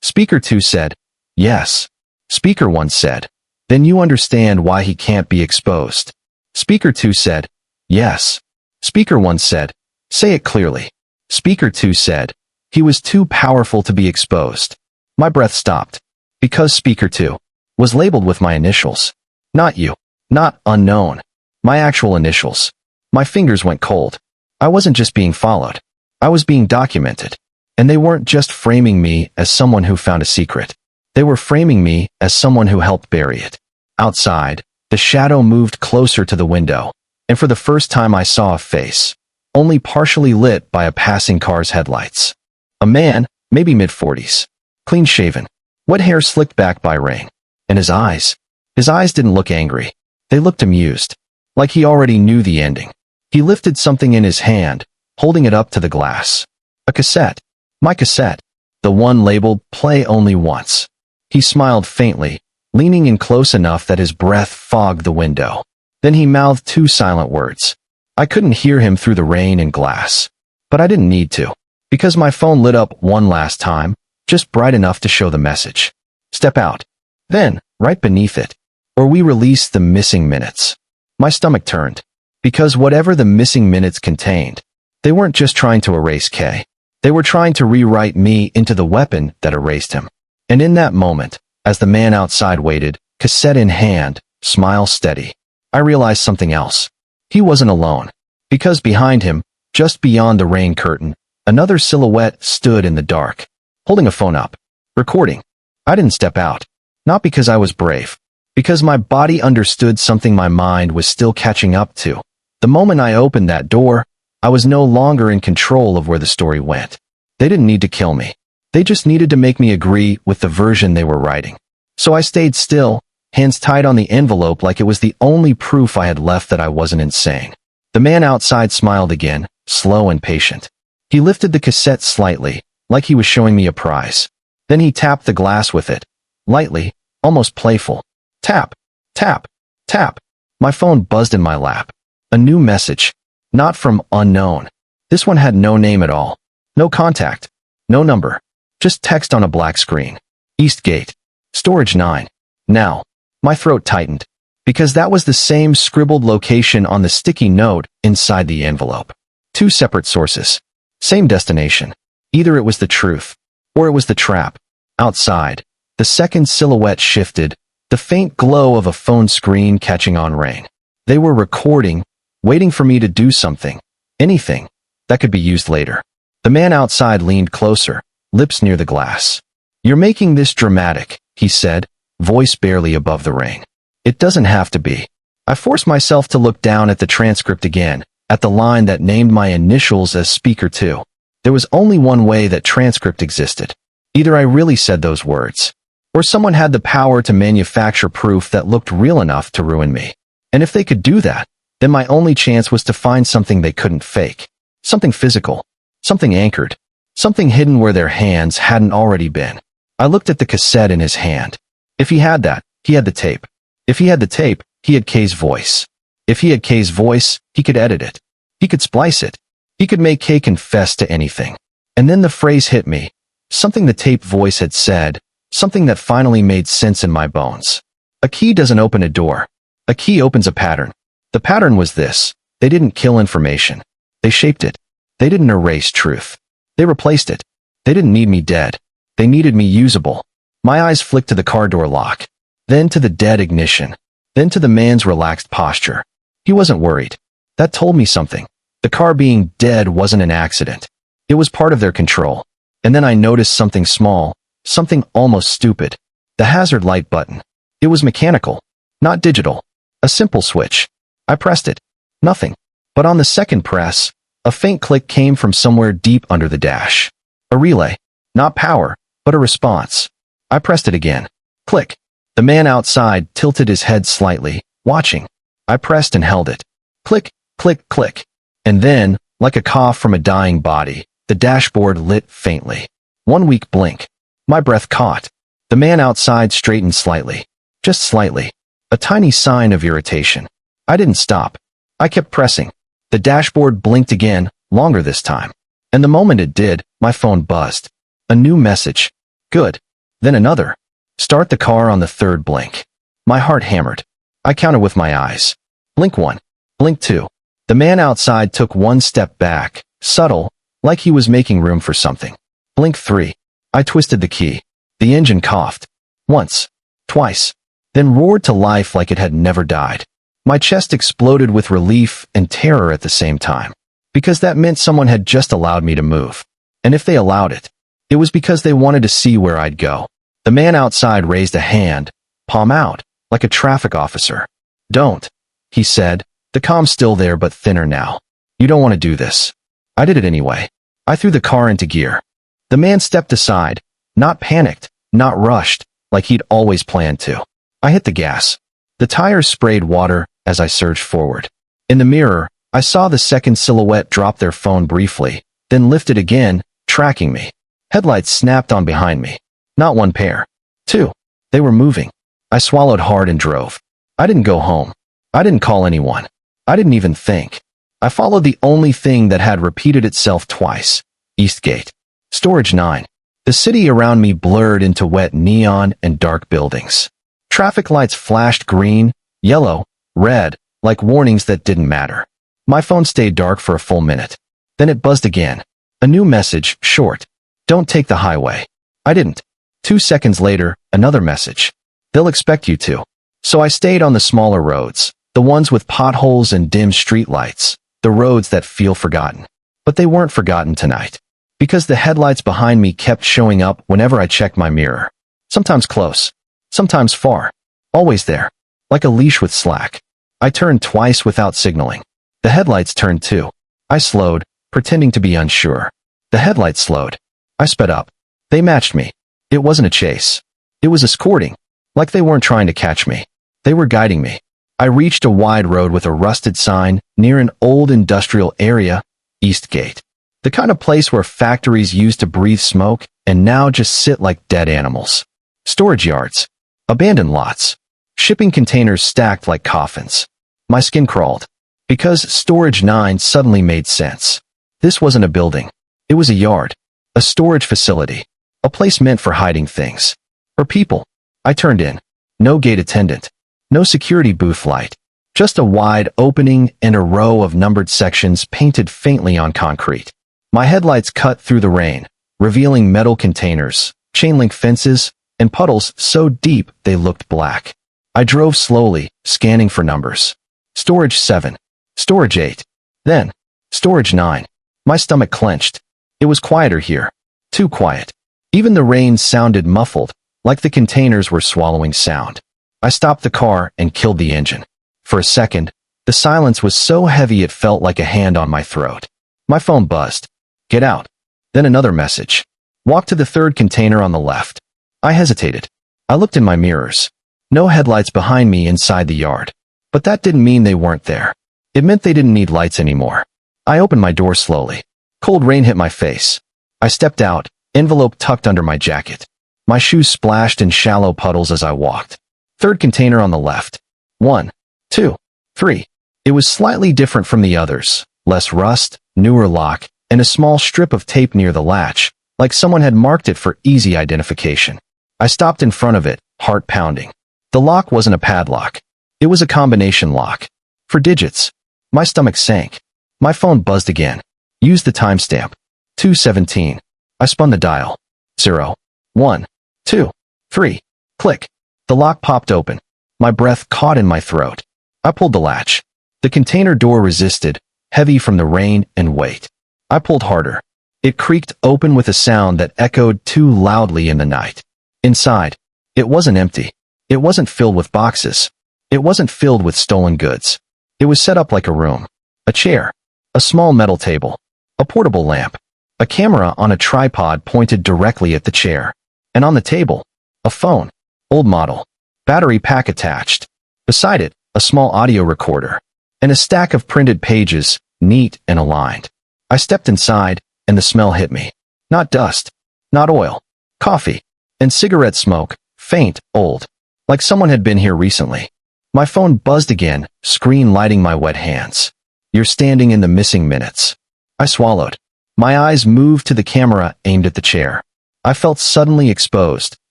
Speaker 2 said, "Yes." Speaker 1 said, "Then you understand why he can't be exposed." Speaker 2 said, "Yes." Speaker 1 said, "Say it clearly." Speaker 2 said, "He was too powerful to be exposed." My breath stopped. Because Speaker 2 was labeled with my initials. Not you. Not unknown. My actual initials. My fingers went cold. I wasn't just being followed. I was being documented. And they weren't just framing me as someone who found a secret. They were framing me as someone who helped bury it. Outside, the shadow moved closer to the window, and for the first time I saw a face, only partially lit by a passing car's headlights. A man, maybe mid-40s, clean-shaven, wet hair slicked back by rain, and his eyes didn't look angry. They looked amused, like he already knew the ending. He lifted something in his hand, holding it up to the glass. A cassette. My cassette. The one labeled "Play Only Once." He smiled faintly, leaning in close enough that his breath fogged the window. Then he mouthed 2 silent words. I couldn't hear him through the rain and glass. But I didn't need to, because my phone lit up one last time, just bright enough to show the message. Step out. Then, right beneath it, or we release the missing minutes. My stomach turned, because whatever the missing minutes contained, they weren't just trying to erase K. They were trying to rewrite me into the weapon that erased him. And in that moment, as the man outside waited, cassette in hand, smile steady, I realized something else. He wasn't alone, because behind him, just beyond the rain curtain, another silhouette stood in the dark, holding a phone up, recording. I didn't step out, not because I was brave, because my body understood something my mind was still catching up to. The moment I opened that door, I was no longer in control of where the story went. They didn't need to kill me. They just needed to make me agree with the version they were writing. So I stayed still, hands tied on the envelope like it was the only proof I had left that I wasn't insane. The man outside smiled again, slow and patient. He lifted the cassette slightly, like he was showing me a prize. Then he tapped the glass with it, lightly, almost playful. Tap, tap, tap. My phone buzzed in my lap. A new message. Not from unknown. This one had no name at all. No contact. No number. Just text on a black screen. Eastgate. Storage 9. Now, my throat tightened, because that was the same scribbled location on the sticky note inside the envelope. Two separate sources. Same destination. Either it was the truth, or it was the trap. Outside, the second silhouette shifted, the faint glow of a phone screen catching on rain. They were recording, waiting for me to do something, anything, that could be used later. The man outside leaned closer, lips near the glass. "You're making this dramatic," he said, voice barely above the rain. "It doesn't have to be." I forced myself to look down at the transcript again, at the line that named my initials as speaker 2. There was only one way that transcript existed. Either I really said those words, or someone had the power to manufacture proof that looked real enough to ruin me. And if they could do that, then my only chance was to find something they couldn't fake. Something physical. Something anchored. Something hidden where their hands hadn't already been. I looked at the cassette in his hand. If he had that, he had the tape. If he had the tape, he had Kay's voice. If he had Kay's voice, he could edit it. He could splice it. He could make Kay confess to anything. And then the phrase hit me. Something the tape voice had said. Something that finally made sense in my bones. A key doesn't open a door. A key opens a pattern. The pattern was this. They didn't kill information. They shaped it. They didn't erase truth. They replaced it. They didn't need me dead. They needed me usable. My eyes flicked to the car door lock, then to the dead ignition, then to the man's relaxed posture. He wasn't worried. That told me something. The car being dead wasn't an accident. It was part of their control. And then I noticed something small, something almost stupid. The hazard light button. It was mechanical, not digital. A simple switch. I pressed it. Nothing. But on the second press, a faint click came from somewhere deep under the dash. A relay. Not power, but a response. I pressed it again. Click. The man outside tilted his head slightly, watching. I pressed and held it. Click, click, click. And then, like a cough from a dying body, the dashboard lit faintly. One weak blink. My breath caught. The man outside straightened slightly. Just slightly. A tiny sign of irritation. I didn't stop. I kept pressing. The dashboard blinked again, longer this time. And the moment it did, my phone buzzed. A new message. Good. Then another. Start the car on the third blink. My heart hammered. I counted with my eyes. Blink 1. Blink 2. The man outside took one step back, subtle, like he was making room for something. Blink 3. I twisted the key. The engine coughed. Once. Twice. Then roared to life like it had never died. My chest exploded with relief and terror at the same time, because that meant someone had just allowed me to move. And if they allowed it, it was because they wanted to see where I'd go. The man outside raised a hand, palm out, like a traffic officer. "Don't," he said, the calm still there but thinner now. "You don't want to do this." I did it anyway. I threw the car into gear. The man stepped aside, not panicked, not rushed, like he'd always planned to. I hit the gas. The tires sprayed water as I surged forward. In the mirror, I saw the second silhouette drop their phone briefly, then lift it again, tracking me. Headlights snapped on behind me. Not one pair. Two. They were moving. I swallowed hard and drove. I didn't go home. I didn't call anyone. I didn't even think. I followed the only thing that had repeated itself twice. Eastgate. Storage 9. The city around me blurred into wet neon and dark buildings. Traffic lights flashed green, yellow, red, like warnings that didn't matter. My phone stayed dark for a full minute. Then it buzzed again. A new message, short. Don't take the highway. I didn't. 2 seconds later, another message. They'll expect you to. So I stayed on the smaller roads, the ones with potholes and dim streetlights, the roads that feel forgotten. But they weren't forgotten tonight. Because the headlights behind me kept showing up whenever I checked my mirror. Sometimes close. Sometimes far. Always there. Like a leash with slack. I turned twice without signaling. The headlights turned too. I slowed, pretending to be unsure. The headlights slowed. I sped up. They matched me. It wasn't a chase. It was escorting. Like they weren't trying to catch me. They were guiding me. I reached a wide road with a rusted sign near an old industrial area, East Gate. The kind of place where factories used to breathe smoke and now just sit like dead animals. Storage yards. Abandoned lots. Shipping containers stacked like coffins. My skin crawled. Because Storage 9 suddenly made sense. This wasn't a building. It was a yard. A storage facility. A place meant for hiding things. Or people. I turned in. No gate attendant. No security booth light. Just a wide opening and a row of numbered sections painted faintly on concrete. My headlights cut through the rain, revealing metal containers, chain-link fences, and puddles so deep they looked black. I drove slowly, scanning for numbers. Storage 7. Storage 8. Then, Storage 9. My stomach clenched. It was quieter here. Too quiet. Even the rain sounded muffled, like the containers were swallowing sound. I stopped the car and killed the engine. For a second, the silence was so heavy it felt like a hand on my throat. My phone buzzed. Get out. Then another message. Walk to the third container on the left. I hesitated. I looked in my mirrors. No headlights behind me inside the yard. But that didn't mean they weren't there. It meant they didn't need lights anymore. I opened my door slowly. Cold rain hit my face. I stepped out, envelope tucked under my jacket. My shoes splashed in shallow puddles as I walked. Third container on the left. 1, 2, 3. It was slightly different from the others. Less rust, newer lock, and a small strip of tape near the latch, like someone had marked it for easy identification. I stopped in front of it, heart pounding. The lock wasn't a padlock. It was a combination lock. For digits. My stomach sank. My phone buzzed again. Use the timestamp. 2:17. I spun the dial. 0, 1, 2, 3. Click. The lock popped open. My breath caught in my throat. I pulled the latch. The container door resisted, heavy from the rain and weight. I pulled harder. It creaked open with a sound that echoed too loudly in the night. Inside, it wasn't empty. It wasn't filled with boxes. It wasn't filled with stolen goods. It was set up like a room. A chair. A small metal table. A portable lamp. A camera on a tripod pointed directly at the chair. And on the table, a phone. Old model. Battery pack attached. Beside it, a small audio recorder. And a stack of printed pages, neat and aligned. I stepped inside, and the smell hit me. Not dust. Not oil. Coffee. And cigarette smoke, faint, old. Like someone had been here recently. My phone buzzed again, screen lighting my wet hands. You're standing in the missing minutes. I swallowed. My eyes moved to the camera aimed at the chair. I felt suddenly exposed,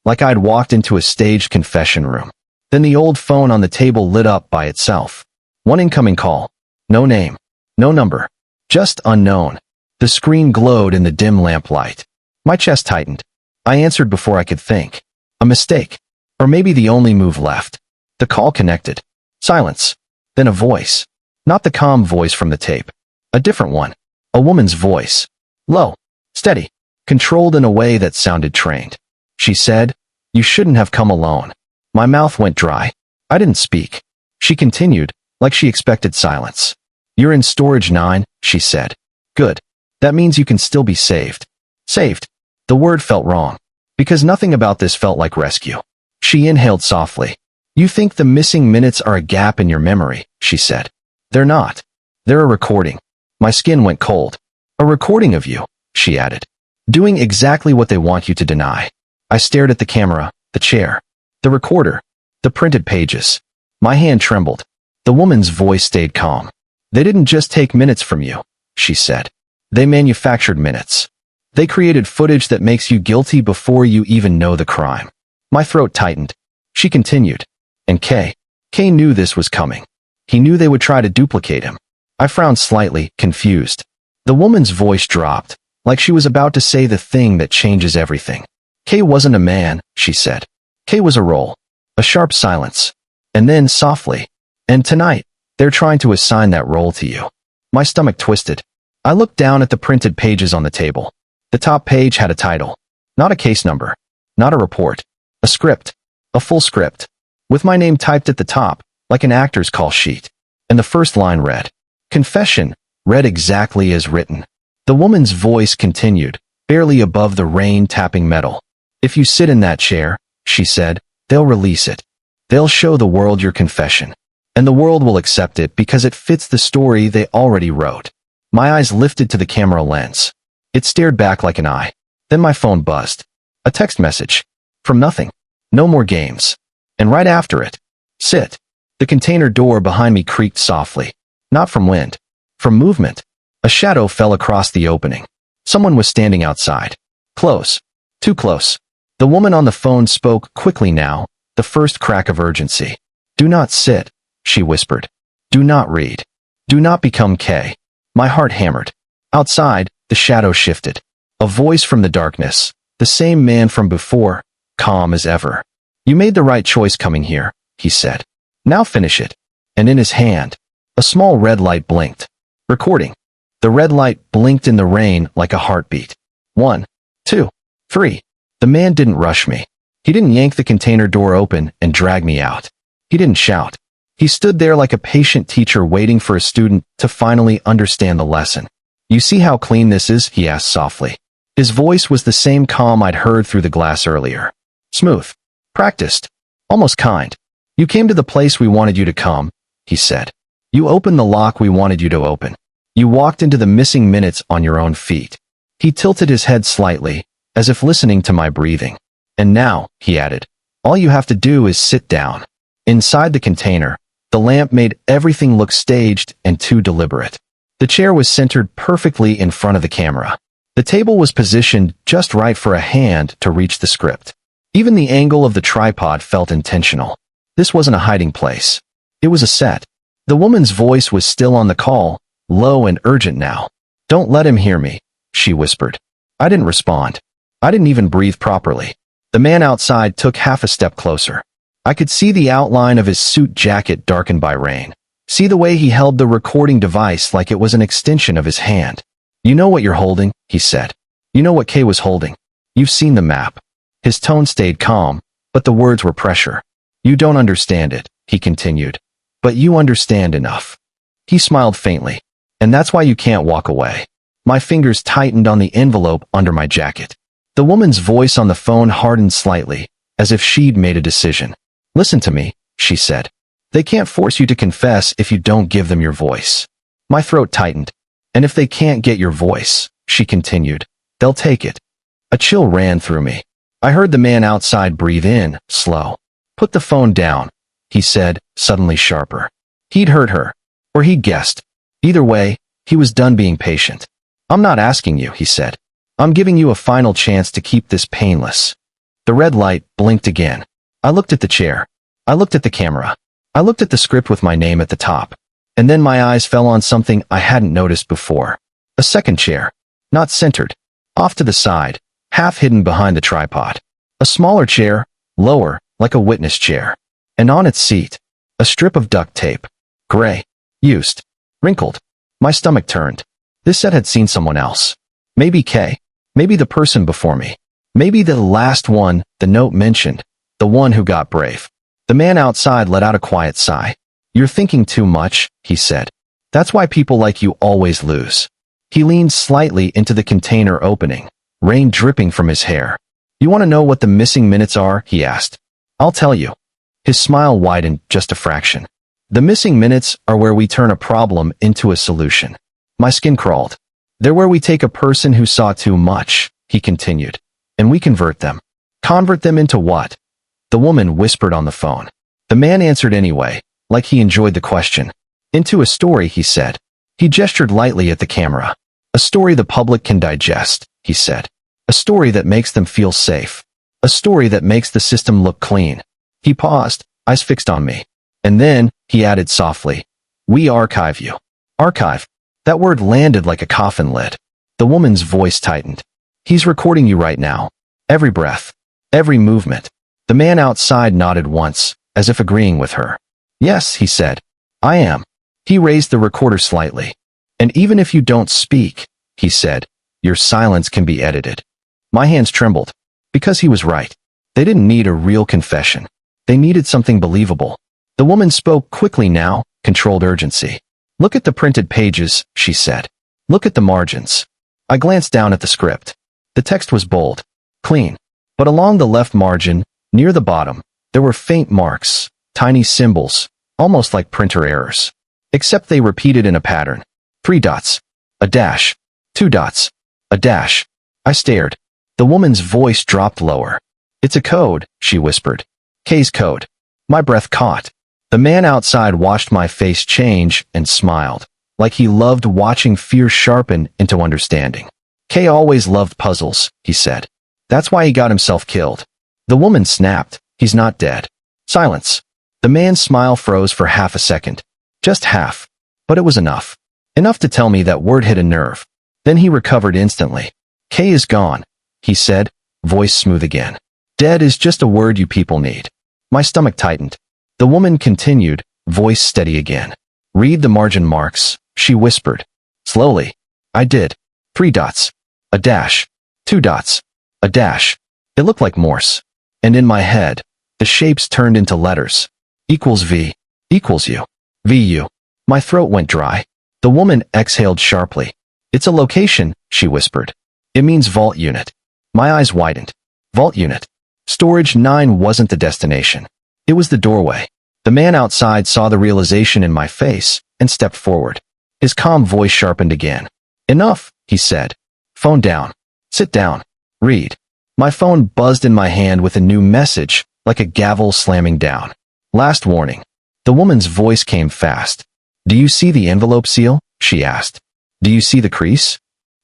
like I'd walked into a staged confession room. Then the old phone on the table lit up by itself. One incoming call. No name. No number. Just unknown. The screen glowed in the dim lamplight. My chest tightened. I answered before I could think. A mistake. Or maybe the only move left. The call connected. Silence. Then a voice. Not the calm voice from the tape. A different one. A woman's voice. Low. Steady. Controlled in a way that sounded trained. She said, "You shouldn't have come alone." My mouth went dry. I didn't speak. She continued, like she expected silence. "You're in Storage 9, she said. Good. That means you can still be saved." Saved. The word felt wrong. Because nothing about this felt like rescue. She inhaled softly. "You think the missing minutes are a gap in your memory," she said. "They're not. They're a recording." My skin went cold. "A recording of you," she added. "Doing exactly what they want you to deny." I stared at the camera, the chair, the recorder, the printed pages. My hand trembled. The woman's voice stayed calm. "They didn't just take minutes from you," she said. "They manufactured minutes. They created footage that makes you guilty before you even know the crime. My throat tightened. She continued. And Kay knew this was coming. He knew they would try to duplicate him. I frowned slightly, confused. The woman's voice dropped, like she was about to say the thing that changes everything. Kay wasn't a man, she said. Kay was a role. A sharp silence. And then, softly, and tonight, they're trying to assign that role to you. My stomach twisted. I looked down at the printed pages on the table. The top page had a title. Not a case number. Not a report. A script. A full script. With my name typed at the top, like an actor's call sheet. And the first line read, Confession, read exactly as written. The woman's voice continued, barely above the rain tapping metal. If you sit in that chair, she said, they'll release it. They'll show the world your confession. And the world will accept it because it fits the story they already wrote. My eyes lifted to the camera lens. It stared back like an eye. Then my phone buzzed. A text message. From nothing. No more games. And right after it, sit. The container door behind me creaked softly. Not from wind. From movement. A shadow fell across the opening. Someone was standing outside. Close. Too close. The woman on the phone spoke quickly now, the first crack of urgency. Do not sit, she whispered. Do not read. Do not become Kay. My heart hammered. Outside, the shadow shifted. A voice from the darkness. The same man from before, calm as ever. You made the right choice coming here, he said. Now finish it. And in his hand, a small red light blinked. Recording. The red light blinked in the rain like a heartbeat. 1, 2, 3. The man didn't rush me. He didn't yank the container door open and drag me out. He didn't shout. He stood there like a patient teacher waiting for a student to finally understand the lesson. You see how clean this is? He asked softly. His voice was the same calm I'd heard through the glass earlier. Smooth. Practiced. Almost kind. You came to the place we wanted you to come, he said. You opened the lock we wanted you to open. You walked into the missing minutes on your own feet. He tilted his head slightly, as if listening to my breathing. And now, he added, all you have to do is sit down. Inside the container, the lamp made everything look staged and too deliberate. The chair was centered perfectly in front of the camera. The table was positioned just right for a hand to reach the script. Even the angle of the tripod felt intentional. This wasn't a hiding place. It was a set. The woman's voice was still on the call, low and urgent now. Don't let him hear me, she whispered. I didn't respond. I didn't even breathe properly. The man outside took half a step closer. I could see the outline of his suit jacket darkened by rain. See the way he held the recording device like it was an extension of his hand. You know what you're holding, he said. You know what Kay was holding. You've seen the map. His tone stayed calm, but the words were pressure. You don't understand it, he continued. But you understand enough. He smiled faintly. And that's why you can't walk away. My fingers tightened on the envelope under my jacket. The woman's voice on the phone hardened slightly, as if she'd made a decision. Listen to me, she said. They can't force you to confess if you don't give them your voice. My throat tightened. And if they can't get your voice, she continued, they'll take it. A chill ran through me. I heard the man outside breathe in, slow. Put the phone down, he said, suddenly sharper. He'd heard her. Or he'd guessed. Either way, he was done being patient. I'm not asking you, he said. I'm giving you a final chance to keep this painless. The red light blinked again. I looked at the chair. I looked at the camera. I looked at the script with my name at the top. And then my eyes fell on something I hadn't noticed before. A second chair. Not centered. Off to the side, half hidden behind the tripod. A smaller chair, lower, like a witness chair. And on its seat, a strip of duct tape. Gray. Used. Wrinkled. My stomach turned. This set had seen someone else. Maybe Kay. Maybe the person before me. Maybe the last one the note mentioned. The one who got brave. The man outside let out a quiet sigh. You're thinking too much, he said. That's why people like you always lose. He leaned slightly into the container opening, rain dripping from his hair. You want to know what the missing minutes are? He asked. I'll tell you. His smile widened just a fraction. The missing minutes are where we turn a problem into a solution. My skin crawled. They're where we take a person who saw too much, he continued, and we convert them. Convert them into what? The woman whispered on the phone. The man answered anyway, like he enjoyed the question. Into a story, he said. He gestured lightly at the camera. A story the public can digest, he he said. A story that makes them feel safe. A story that makes the system look clean. He paused, eyes fixed on me. And then, he added softly, "We archive you." Archive. That word landed like a coffin lid. The woman's voice tightened. "He's recording you right now. Every breath. Every movement." The man outside nodded once, as if agreeing with her. "Yes," he said. "I am." He raised the recorder slightly. "And even if you don't speak," he said, "your silence can be edited." My hands trembled. Because he was right. They didn't need a real confession. They needed something believable. The woman spoke quickly now, controlled urgency. "Look at the printed pages," she said. "Look at the margins." I glanced down at the script. The text was bold, clean. But along the left margin, near the bottom, there were faint marks, tiny symbols, almost like printer errors. Except they repeated in a pattern. 3 dots. A dash. 2 dots. A dash. I stared. The woman's voice dropped lower. "It's a code," she whispered. "K's code." My breath caught. The man outside watched my face change and smiled, like he loved watching fear sharpen into understanding. "K always loved puzzles," he said. "That's why he got himself killed." The woman snapped. "He's not dead." Silence. The man's smile froze for half a second. Just half. But it was enough. Enough to tell me that word hit a nerve. Then he recovered instantly. "K is gone," he said, voice smooth again. "Dead is just a word you people need." My stomach tightened. The woman continued, voice steady again. "Read the margin marks," she whispered. Slowly. I did. 3 dots. A dash. 2 dots. A dash. It looked like Morse. And in my head, the shapes turned into letters. Equals V. Equals U. VU. My throat went dry. The woman exhaled sharply. "It's a location," she whispered. "It means vault unit." My eyes widened. Vault unit. Storage 9 wasn't the destination. It was the doorway. The man outside saw the realization in my face and stepped forward. His calm voice sharpened again. "Enough," he said. "Phone down. Sit down. Read." My phone buzzed in my hand with a new message, like a gavel slamming down. "Last warning." The woman's voice came fast. "Do you see the envelope seal?" she asked. "Do you see the crease?"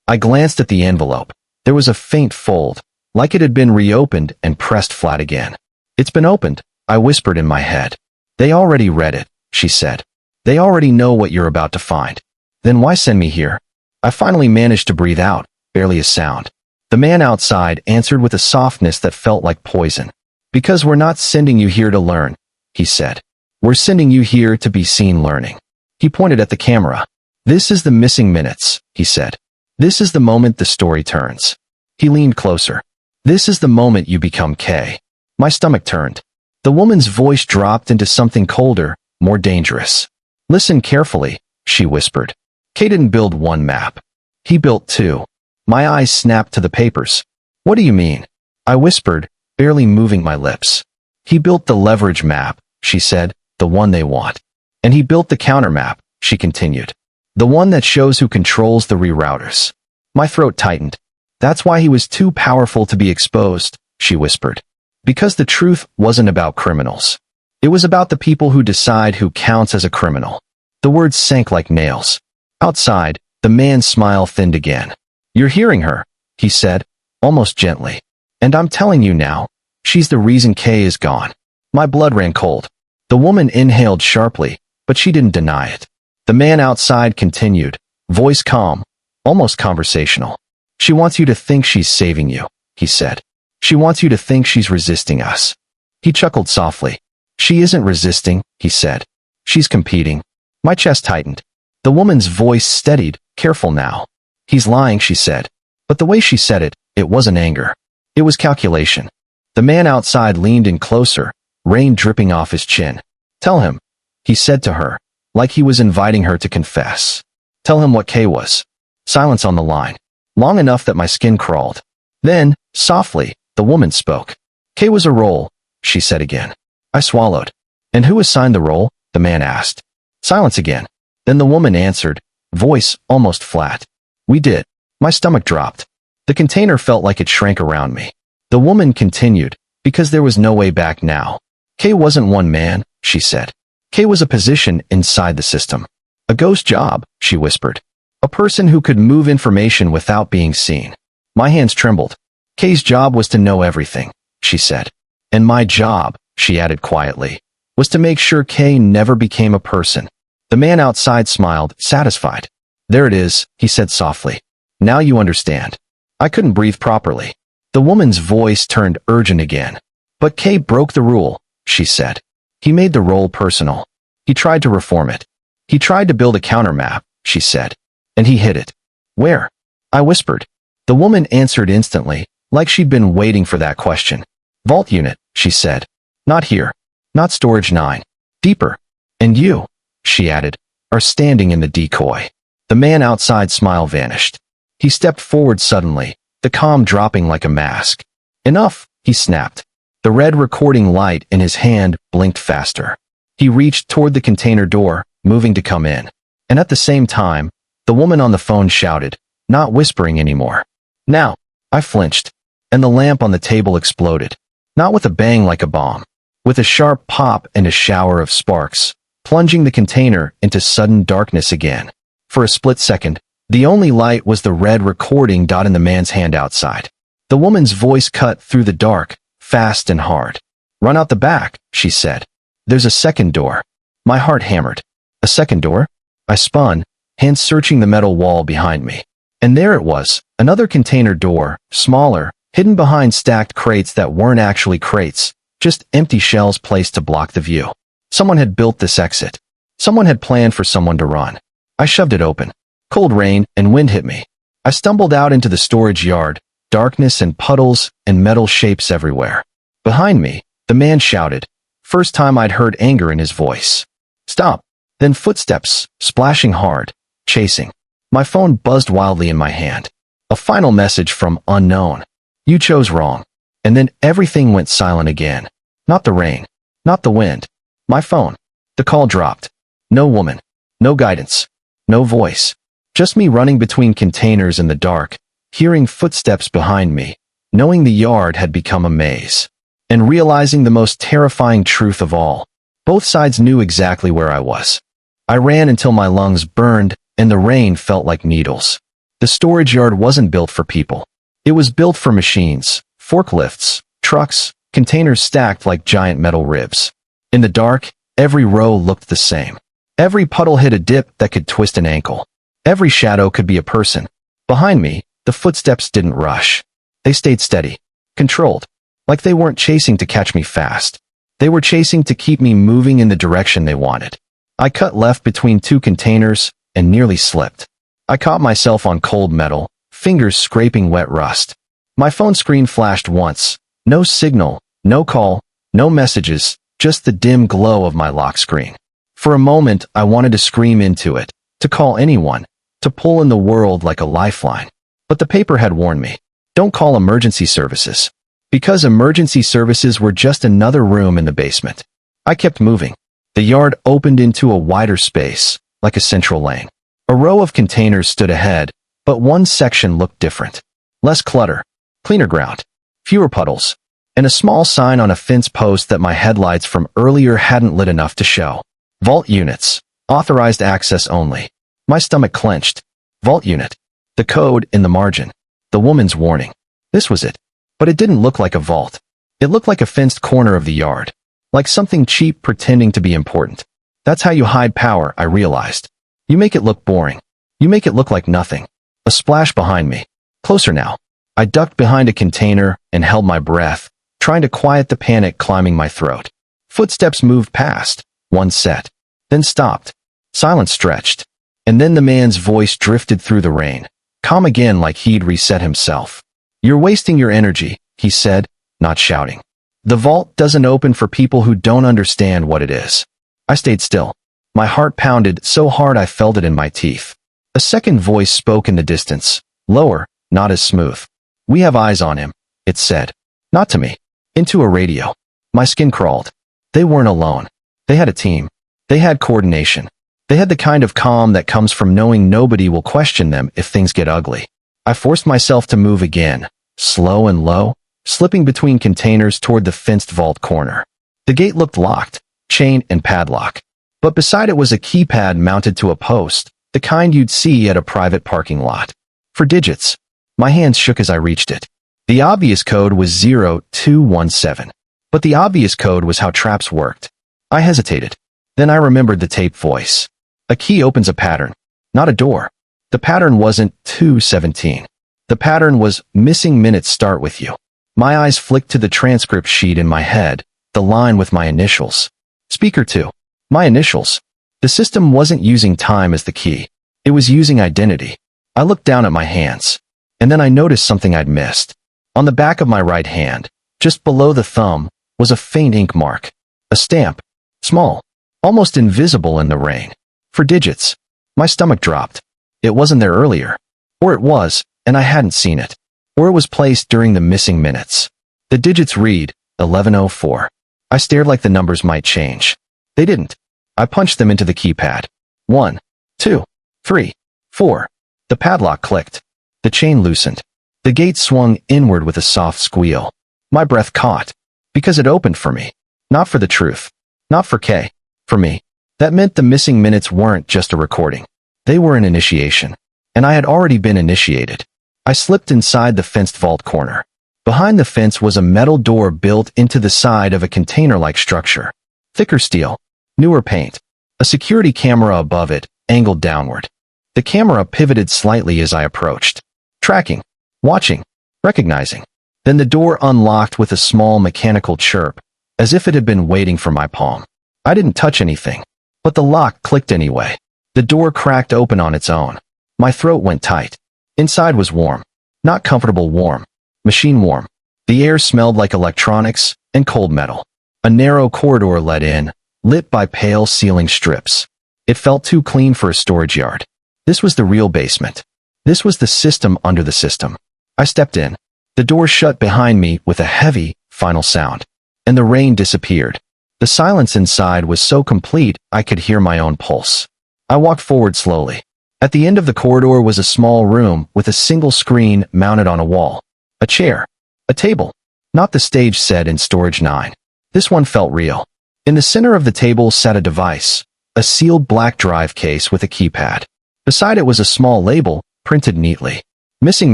I glanced at the envelope. There was a faint fold, like it had been reopened and pressed flat again. "It's been opened," I whispered in my head. "They already read it," she said. "They already know what you're about to find. Then why send me here?" I finally managed to breathe out, barely a sound. The man outside answered with a softness that felt like poison. "Because we're not sending you here to learn," he said. "We're sending you here to be seen learning." He pointed at the camera. "This is the missing minutes," he said. "This is the moment the story turns." He leaned closer. "This is the moment you become K." My stomach turned. The woman's voice dropped into something colder, more dangerous. "Listen carefully," she whispered. "K didn't build 1 map. He built 2. My eyes snapped to the papers. "What do you mean?" I whispered, barely moving my lips. "He built the leverage map," she said, "the one they want. And he built the counter map," she continued. "The one that shows who controls the rerouters." My throat tightened. "That's why he was too powerful to be exposed," she whispered. "Because the truth wasn't about criminals. It was about the people who decide who counts as a criminal." The words sank like nails. Outside, the man's smile thinned again. "You're hearing her," he said, almost gently. "And I'm telling you now, she's the reason K is gone." My blood ran cold. The woman inhaled sharply, but she didn't deny it. The man outside continued, voice calm, almost conversational. "She wants you to think she's saving you," he said. "She wants you to think she's resisting us." He chuckled softly. "She isn't resisting," he said. "She's competing." My chest tightened. The woman's voice steadied, careful now. "He's lying," she said. But the way she said it, it wasn't anger. It was calculation. The man outside leaned in closer, rain dripping off his chin. "Tell him," he said to her, like he was inviting her to confess. "Tell him what K was." Silence on the line. Long enough that my skin crawled. Then, softly, the woman spoke. "K was a role," she said again. I swallowed. "And who assigned the role?" the man asked. Silence again. Then the woman answered, voice almost flat. "We did." My stomach dropped. The container felt like it shrank around me. The woman continued, because there was no way back now. "K wasn't one man," she said. "K was a position inside the system. A ghost job," she whispered. "A person who could move information without being seen. My hands trembled. Kay's job was to know everything, she said. And my job, she added quietly, was to make sure Kay never became a person. The man outside smiled, satisfied. There it is, he said softly. Now you understand. I couldn't breathe properly. The woman's voice turned urgent again. But Kay broke the rule, she said. He made the role personal. He tried to reform it. He tried to build a countermap, she said. And he hit it. Where? I whispered. The woman answered instantly, like she'd been waiting for that question. Vault unit, she said. Not here. Not storage 9. Deeper. And you, she added, are standing in the decoy. The man outside smile vanished. He stepped forward suddenly, the calm dropping like a mask. Enough, he snapped. The red recording light in his hand blinked faster. He reached toward the container door, moving to come in. And at the same time, the woman on the phone shouted, not whispering anymore. Now, I flinched, and the lamp on the table exploded. Not with a bang like a bomb. With a sharp pop and a shower of sparks, plunging the container into sudden darkness again. For a split second, the only light was the red recording dot in the man's hand outside. The woman's voice cut through the dark, fast and hard. Run out the back, she said. There's a second door. My heart hammered. A second door? I spun, hands searching the metal wall behind me. And there it was, another container door, smaller, hidden behind stacked crates that weren't actually crates, just empty shells placed to block the view. Someone had built this exit. Someone had planned for someone to run. I shoved it open. Cold rain and wind hit me. I stumbled out into the storage yard, darkness and puddles and metal shapes everywhere. Behind me, the man shouted. First time I'd heard anger in his voice. Stop. Then footsteps, splashing hard, chasing. My phone buzzed wildly in my hand. A final message from unknown. You chose wrong. And then everything went silent again. Not the rain. Not the wind. My phone. The call dropped. No woman. No guidance. No voice. Just me running between containers in the dark, hearing footsteps behind me, knowing the yard had become a maze. And realizing the most terrifying truth of all. Both sides knew exactly where I was. I ran until my lungs burned and the rain felt like needles. The storage yard wasn't built for people. It was built for machines, forklifts, trucks, containers stacked like giant metal ribs. In the dark, every row looked the same. Every puddle hid a dip that could twist an ankle. Every shadow could be a person. Behind me, the footsteps didn't rush. They stayed steady, controlled, like they weren't chasing to catch me fast. They were chasing to keep me moving in the direction they wanted. I cut left between two containers and nearly slipped. I caught myself on cold metal, fingers scraping wet rust. My phone screen flashed once. No signal, no call, no messages, just the dim glow of my lock screen. For a moment, I wanted to scream into it, to call anyone, to pull in the world like a lifeline. But the paper had warned me. Don't call emergency services. Because emergency services were just another room in the basement. I kept moving. The yard opened into a wider space, like a central lane. A row of containers stood ahead, but one section looked different. Less clutter, cleaner ground, fewer puddles, and a small sign on a fence post that my headlights from earlier hadn't lit enough to show. Vault units. Authorized access only. My stomach clenched. Vault unit. The code in the margin. The woman's warning. This was it. But it didn't look like a vault. It looked like a fenced corner of the yard. Like something cheap pretending to be important. That's how you hide power, I realized. You make it look boring. You make it look like nothing. A splash behind me. Closer now. I ducked behind a container and held my breath, trying to quiet the panic climbing my throat. Footsteps moved past. One set. Then stopped. Silence stretched. And then the man's voice drifted through the rain. Calm again like he'd reset himself. You're wasting your energy, he said, not shouting. The vault doesn't open for people who don't understand what it is. I stayed still. My heart pounded so hard I felt it in my teeth. A second voice spoke in the distance. Lower, not as smooth. We have eyes on him, it said. Not to me. Into a radio. My skin crawled. They weren't alone. They had a team. They had coordination. They had the kind of calm that comes from knowing nobody will question them if things get ugly. I forced myself to move again, slow and low, slipping between containers toward the fenced vault corner. The gate looked locked, chain and padlock. But beside it was a keypad mounted to a post, the kind you'd see at a private parking lot. For digits. My hands shook as I reached it. The obvious code was 0217. But the obvious code was how traps worked. I hesitated. Then I remembered the tape voice. A key opens a pattern, not a door. The pattern wasn't 217. The pattern was missing minutes start with you. My eyes flicked to the transcript sheet in my head, the line with my initials. Speaker 2. My initials. The system wasn't using time as the key. It was using identity. I looked down at my hands. And then I noticed something I'd missed. On the back of my right hand, just below the thumb, was a faint ink mark. A stamp. Small. Almost invisible in the rain. For digits. My stomach dropped. It wasn't there earlier. Or it was, and I hadn't seen it. Or it was placed during the missing minutes. The digits read, 11:04. I stared like the numbers might change. They didn't. I punched them into the keypad. 1, 2, 3, 4. The padlock clicked. The chain loosened. The gate swung inward with a soft squeal. My breath caught. Because it opened for me. Not for the truth. Not for Kay. For me. That meant the missing minutes weren't just a recording. They were an initiation. And I had already been initiated. I slipped inside the fenced vault corner. Behind the fence was a metal door built into the side of a container-like structure. Thicker steel. Newer paint. A security camera above it, angled downward. The camera pivoted slightly as I approached. Tracking. Watching. Recognizing. Then the door unlocked with a small mechanical chirp, as if it had been waiting for my palm. I didn't touch anything. But the lock clicked anyway. The door cracked open on its own. My throat went tight. Inside was warm. Not comfortable warm. Machine warm. The air smelled like electronics and cold metal. A narrow corridor led in, lit by pale ceiling strips. It felt too clean for a storage yard. This was the real basement. This was the system under the system. I stepped in. The door shut behind me with a heavy, final sound. And the rain disappeared. The silence inside was so complete I could hear my own pulse. I walked forward slowly. At the end of the corridor was a small room with a single screen mounted on a wall. A chair. A table. Not the stage set in Storage 9. This one felt real. In the center of the table sat a device. A sealed black drive case with a keypad. Beside it was a small label, printed neatly. Missing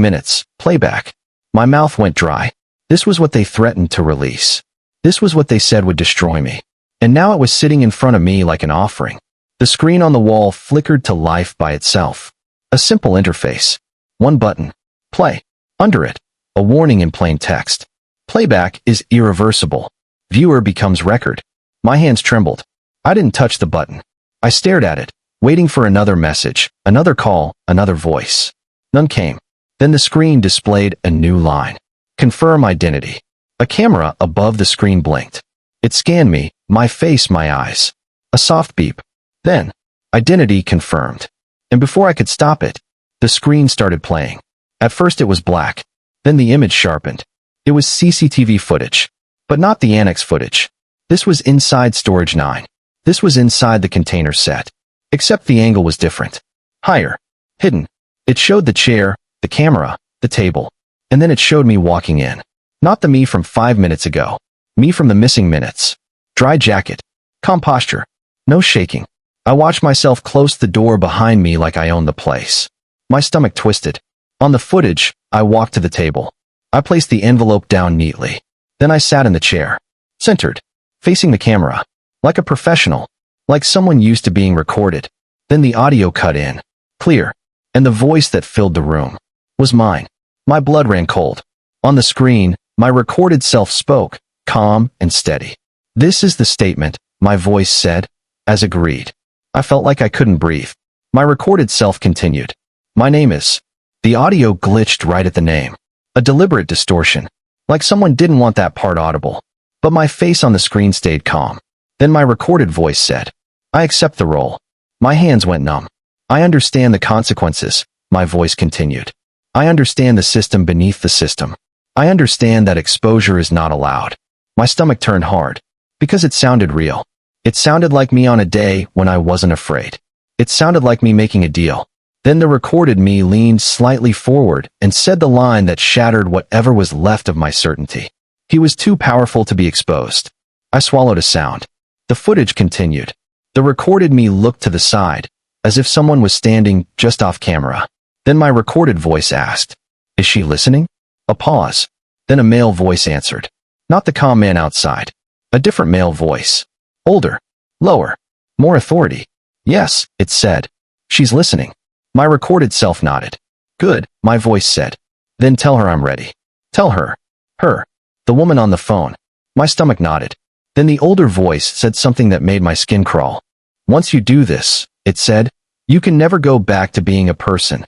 minutes. Playback. My mouth went dry. This was what they threatened to release. This was what they said would destroy me. And now it was sitting in front of me like an offering. The screen on the wall flickered to life by itself. A simple interface. One button. Play. Under it, a warning in plain text. Playback is irreversible. Viewer becomes record. My hands trembled. I didn't touch the button. I stared at it, waiting for another message, another call, another voice. None came. Then the screen displayed a new line. Confirm identity. A camera above the screen blinked. It scanned me, my face, my eyes. A soft beep. Then, identity confirmed. And before I could stop it, the screen started playing. At first it was black. Then the image sharpened. It was CCTV footage. But not the annex footage. This was inside Storage 9. This was inside the container set. Except the angle was different. Higher. Hidden. It showed the chair, the camera, the table. And then it showed me walking in. Not the me from 5 minutes ago. Me from the missing minutes. Dry jacket. Calm posture. No shaking. I watched myself close the door behind me like I owned the place. My stomach twisted. On the footage, I walked to the table. I placed the envelope down neatly. Then I sat in the chair. Centered. Facing the camera. Like a professional. Like someone used to being recorded. Then the audio cut in. Clear. And the voice that filled the room was mine. My blood ran cold. On the screen, my recorded self spoke, calm and steady. This is the statement, my voice said, as agreed. I felt like I couldn't breathe. My recorded self continued. My name is. The audio glitched right at the name. A deliberate distortion. Like someone didn't want that part audible. But my face on the screen stayed calm. Then my recorded voice said, I accept the role. My hands went numb. I understand the consequences, my voice continued. I understand the system beneath the system. I understand that exposure is not allowed. My stomach turned hard. Because it sounded real. It sounded like me on a day when I wasn't afraid. It sounded like me making a deal. Then the recorded me leaned slightly forward and said the line that shattered whatever was left of my certainty. He was too powerful to be exposed. I swallowed a sound. The footage continued. The recorded me looked to the side, as if someone was standing just off camera. Then my recorded voice asked, Is she listening? A pause. Then a male voice answered. Not the calm man outside. A different male voice. Older. Lower. More authority. Yes, it said. She's listening. My recorded self nodded. Good, my voice said. Then tell her I'm ready. Tell her. Her. The woman on the phone. My stomach nodded. Then the older voice said something that made my skin crawl. Once you do this, it said, you can never go back to being a person.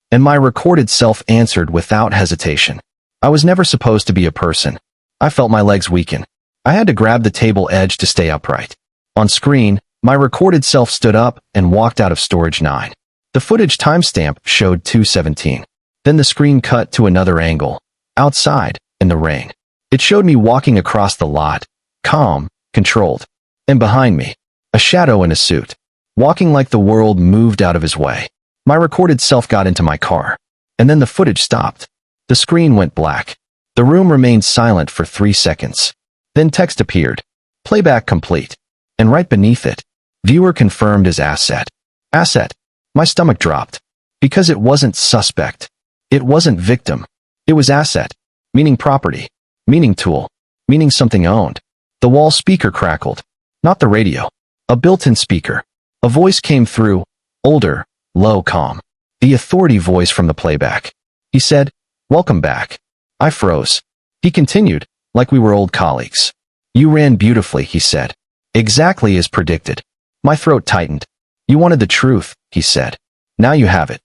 And my recorded self answered without hesitation. I was never supposed to be a person. I felt my legs weaken. I had to grab the table edge to stay upright. On screen, my recorded self stood up and walked out of storage 9. The footage timestamp showed 2:17. Then the screen cut to another angle. Outside, in the rain. It showed me walking across the lot, calm, controlled. And behind me, a shadow in a suit, walking like the world moved out of his way. My recorded self got into my car. And then the footage stopped. The screen went black. The room remained silent for 3 seconds. Then text appeared. Playback complete. And right beneath it, viewer confirmed as asset. Asset. My stomach dropped. Because it wasn't suspect. It wasn't victim. It was asset. Meaning property. Meaning tool. Meaning something owned. The wall speaker crackled. Not the radio. A built-in speaker. A voice came through. Older. Low, calm. The authority voice from the playback. He said, welcome back. I froze. He continued, like we were old colleagues. You ran beautifully, he said. Exactly as predicted. My throat tightened. You wanted the truth, he said. Now you have it.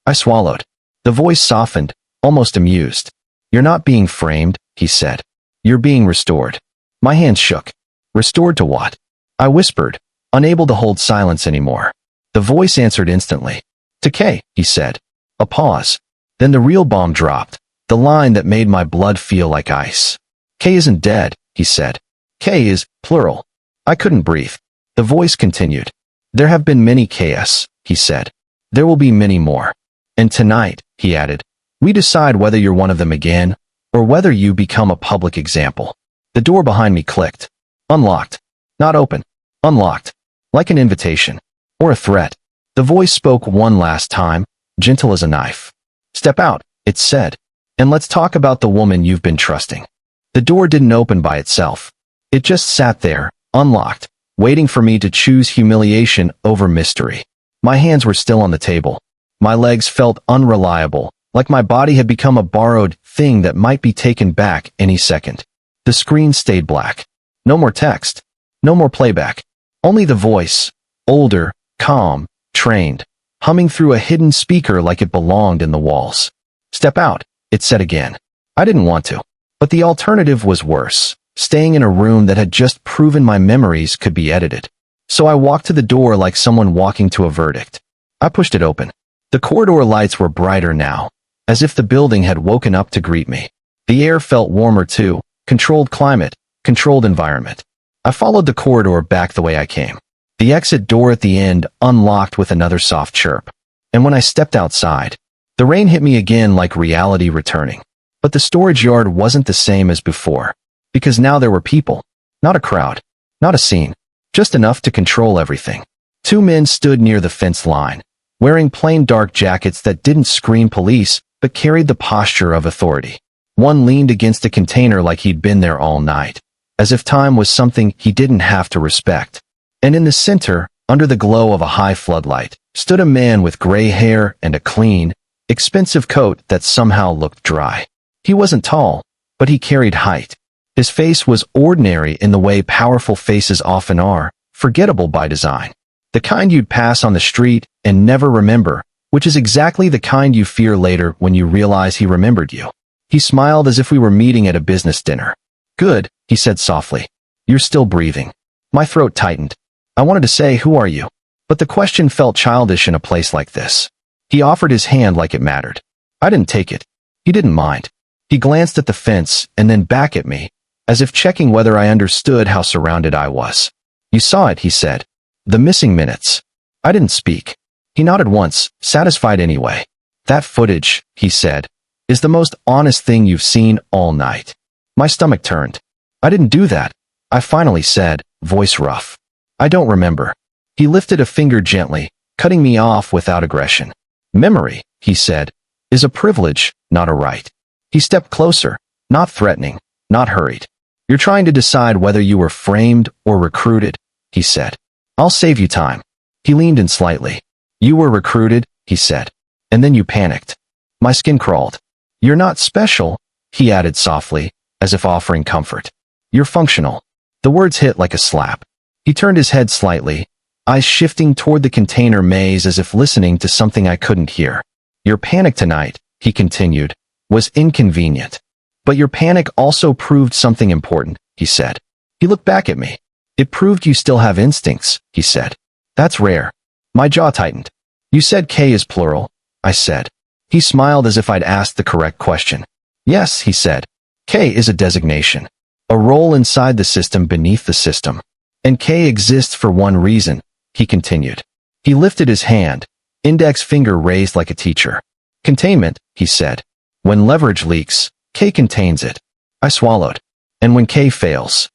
I swallowed. The voice softened, almost amused. You're not being framed, he said. You're being restored. My hands shook. Restored to what? I whispered, unable to hold silence anymore. The voice answered instantly. To K, he said. A pause. Then the real bomb dropped. The line that made my blood feel like ice. K isn't dead, he said. K is, plural. I couldn't breathe. The voice continued. There have been many KS, he said. There will be many more. And tonight, he added, we decide whether you're one of them again, or whether you become a public example. The door behind me clicked. Unlocked. Not open. Unlocked. Like an invitation. Or a threat. The voice spoke one last time, gentle as a knife. Step out, it said. And let's talk about the woman you've been trusting. The door didn't open by itself. It just sat there, unlocked, waiting for me to choose humiliation over mystery. My hands were still on the table. My legs felt unreliable, like my body had become a borrowed thing that might be taken back any second. The screen stayed black. No more text. No more playback. Only the voice, older, calm, trained, humming through a hidden speaker like it belonged in the walls. Step out, it said again. I didn't want to. But the alternative was worse, staying in a room that had just proven my memories could be edited. So I walked to the door like someone walking to a verdict. I pushed it open. The corridor lights were brighter now, as if the building had woken up to greet me. The air felt warmer too, controlled climate, controlled environment. I followed the corridor back the way I came. The exit door at the end unlocked with another soft chirp. And when I stepped outside, the rain hit me again like reality returning. But the storage yard wasn't the same as before, because now there were people. Not a crowd. Not a scene. Just enough to control everything. 2 men stood near the fence line, wearing plain dark jackets that didn't scream police, but carried the posture of authority. One leaned against a container like he'd been there all night, as if time was something he didn't have to respect. And in the center, under the glow of a high floodlight, stood a man with gray hair and a clean, expensive coat that somehow looked dry. He wasn't tall, but he carried height. His face was ordinary in the way powerful faces often are, forgettable by design. The kind you'd pass on the street and never remember, which is exactly the kind you fear later when you realize he remembered you. He smiled as if we were meeting at a business dinner. Good, he said softly. You're still breathing. My throat tightened. I wanted to say, who are you? But the question felt childish in a place like this. He offered his hand like it mattered. I didn't take it. He didn't mind. He glanced at the fence and then back at me, as if checking whether I understood how surrounded I was. You saw it, he said. The missing minutes. I didn't speak. He nodded once, satisfied anyway. That footage, he said, is the most honest thing you've seen all night. My stomach turned. I didn't do that, I finally said, voice rough. I don't remember. He lifted a finger gently, cutting me off without aggression. Memory, he said, is a privilege, not a right. He stepped closer, not threatening, not hurried. You're trying to decide whether you were framed or recruited, he said. I'll save you time. He leaned in slightly. You were recruited, he said. And then you panicked. My skin crawled. You're not special, he added softly, as if offering comfort. You're functional. The words hit like a slap. He turned his head slightly, eyes shifting toward the container maze as if listening to something I couldn't hear. Your panic tonight, he continued, was inconvenient. But your panic also proved something important, he said. He looked back at me. It proved you still have instincts, he said. That's rare. My jaw tightened. You said K is plural, I said. He smiled as if I'd asked the correct question. Yes, he said. K is a designation. A role inside the system beneath the system. And K exists for one reason, he continued. He lifted his hand, index finger raised like a teacher. Containment, he said. When leverage leaks, K contains it. I swallowed. And when K fails?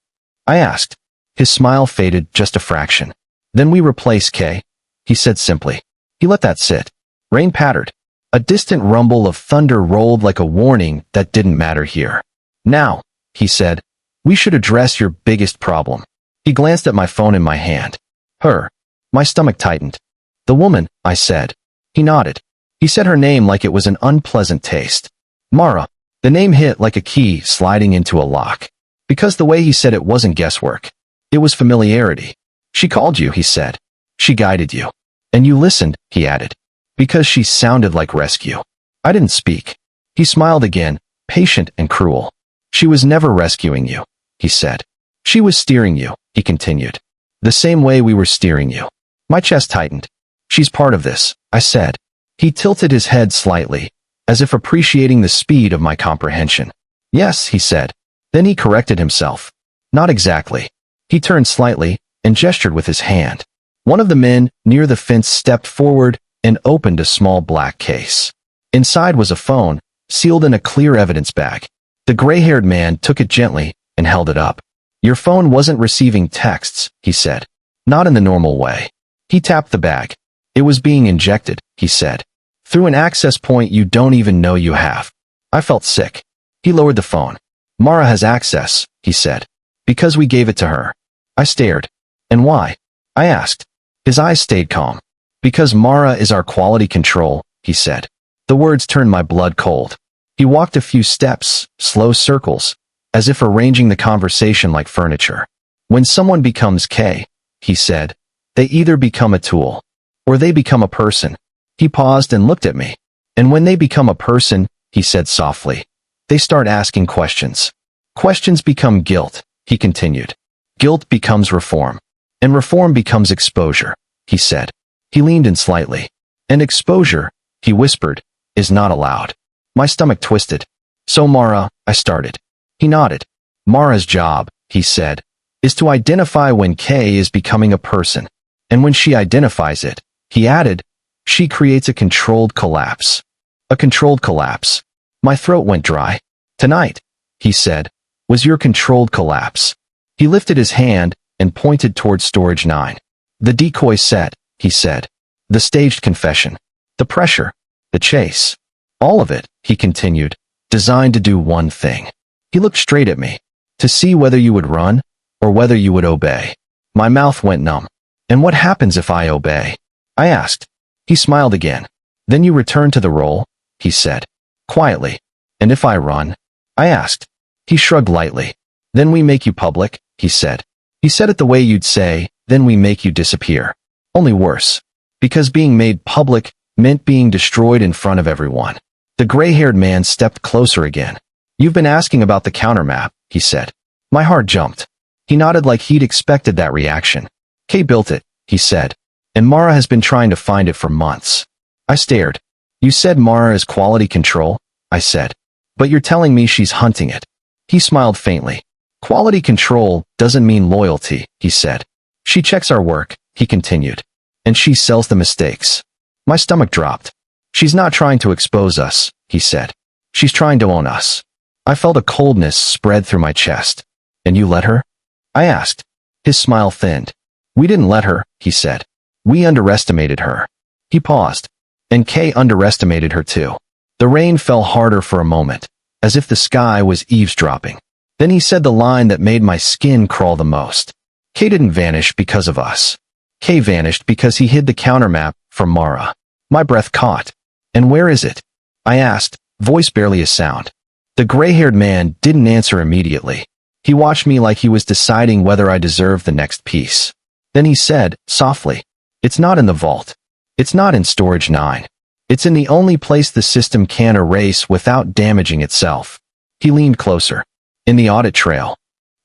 I asked. His smile faded just a fraction. Then we replace K, he said simply. He let that sit. Rain pattered. A distant rumble of thunder rolled like a warning that didn't matter here. Now, he said, we should address your biggest problem. He glanced at my phone in my hand. Her. My stomach tightened. The woman, I said. He nodded. He said her name like it was an unpleasant taste. Mara. The name hit like a key sliding into a lock. Because the way he said it wasn't guesswork. It was familiarity. She called you, he said. She guided you. And you listened, he added. Because she sounded like rescue. I didn't speak. He smiled again, patient and cruel. She was never rescuing you, he said. She was steering you, he continued. The same way we were steering you. My chest tightened. She's part of this, I said. He tilted his head slightly, as if appreciating the speed of my comprehension. Yes, he said. Then he corrected himself. Not exactly. He turned slightly and gestured with his hand. One of the men near the fence stepped forward and opened a small black case. Inside was a phone, sealed in a clear evidence bag. The gray-haired man took it gently and held it up. Your phone wasn't receiving texts, he said. Not in the normal way. He tapped the bag. It was being injected, he said. Through an access point you don't even know you have. I felt sick. He lowered the phone. Mara has access, he said. Because we gave it to her. I stared. And why? I asked. His eyes stayed calm. Because Mara is our quality control, he said. The words turned my blood cold. He walked a few steps, slow circles, as if arranging the conversation like furniture. When someone becomes K, he said, they either become a tool, or they become a person. He paused and looked at me. And when they become a person, he said softly, they start asking questions. Questions become guilt, he continued. Guilt becomes reform. And reform becomes exposure, he said. He leaned in slightly. And exposure, he whispered, is not allowed. My stomach twisted. So Mara, I started. He nodded. Mara's job, he said, is to identify when K is becoming a person. And when she identifies it, he added, she creates a controlled collapse. A controlled collapse. My throat went dry. Tonight, he said, was your controlled collapse. He lifted his hand and pointed toward storage 9. The decoy set, he said. The staged confession. The pressure. The chase. All of it, he continued, designed to do one thing. He looked straight at me. To see whether you would run, or whether you would obey. My mouth went numb. And what happens if I obey? I asked. He smiled again. Then you return to the role, he said. Quietly. And if I run? I asked. He shrugged lightly. Then we make you public, he said. He said it the way you'd say, then we make you disappear. Only worse. Because being made public meant being destroyed in front of everyone. The gray-haired man stepped closer again. You've been asking about the countermap, he said. My heart jumped. He nodded like he'd expected that reaction. Kay built it, he said. And Mara has been trying to find it for months. I stared. You said Mara is quality control, I said. But you're telling me she's hunting it. He smiled faintly. Quality control doesn't mean loyalty, he said. She checks our work, he continued. And she sells the mistakes. My stomach dropped. She's not trying to expose us, he said. She's trying to own us. I felt a coldness spread through my chest. And you let her? I asked. His smile thinned. We didn't let her, he said. We underestimated her. He paused. And Kay underestimated her too. The rain fell harder for a moment, as if the sky was eavesdropping. Then he said the line that made my skin crawl the most. Kay didn't vanish because of us. Kay vanished because he hid the countermap from Mara. My breath caught. And where is it? I asked, voice barely a sound. The gray-haired man didn't answer immediately. He watched me like he was deciding whether I deserved the next piece. Then he said, softly, "It's not in the vault. It's not in storage 9. It's in the only place the system can erase without damaging itself." He leaned closer. "In the audit trail."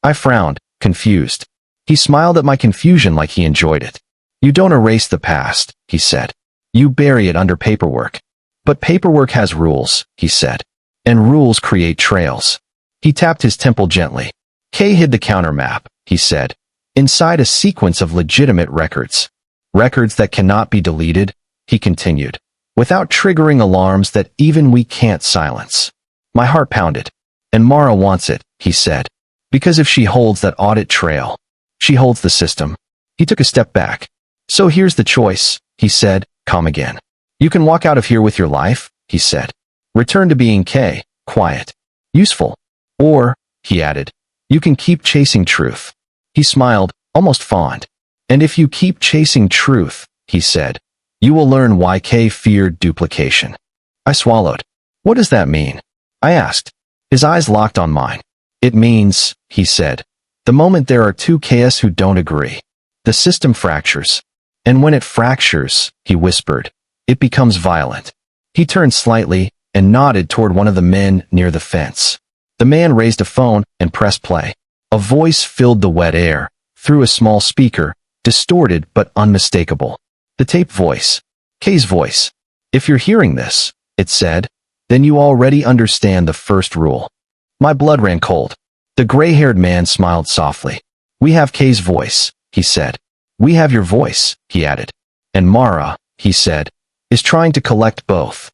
I frowned, confused. He smiled at my confusion like he enjoyed it. "You don't erase the past," he said. "You bury it under paperwork." "But paperwork has rules," he said. "And rules create trails." He tapped his temple gently. "Kay hid the countermap," he said, "inside a sequence of legitimate records. Records that cannot be deleted," he continued, "without triggering alarms that even we can't silence." My heart pounded. "And Mara wants it," he said, "because if she holds that audit trail, she holds the system." He took a step back. "So here's the choice," he said, calm again. "You can walk out of here with your life," he said. "Return to being Kay, quiet, useful. Or," he added, "you can keep chasing truth." He smiled, almost fond. "And if you keep chasing truth," he said, "you will learn why Kay feared duplication." I swallowed. "What does that mean?" I asked. His eyes locked on mine. "It means," he said, "the moment there are two Ks who don't agree, the system fractures. And when it fractures," he whispered, "it becomes violent." He turned slightly and nodded toward one of the men near the fence. The man raised a phone and pressed play. A voice filled the wet air, through a small speaker, distorted but unmistakable. The tape voice. Kay's voice. "If you're hearing this," it said, "then you already understand the first rule." My blood ran cold. The gray-haired man smiled softly. "We have Kay's voice," he said. "We have your voice," he added. "And Mara," he said, "is trying to collect both."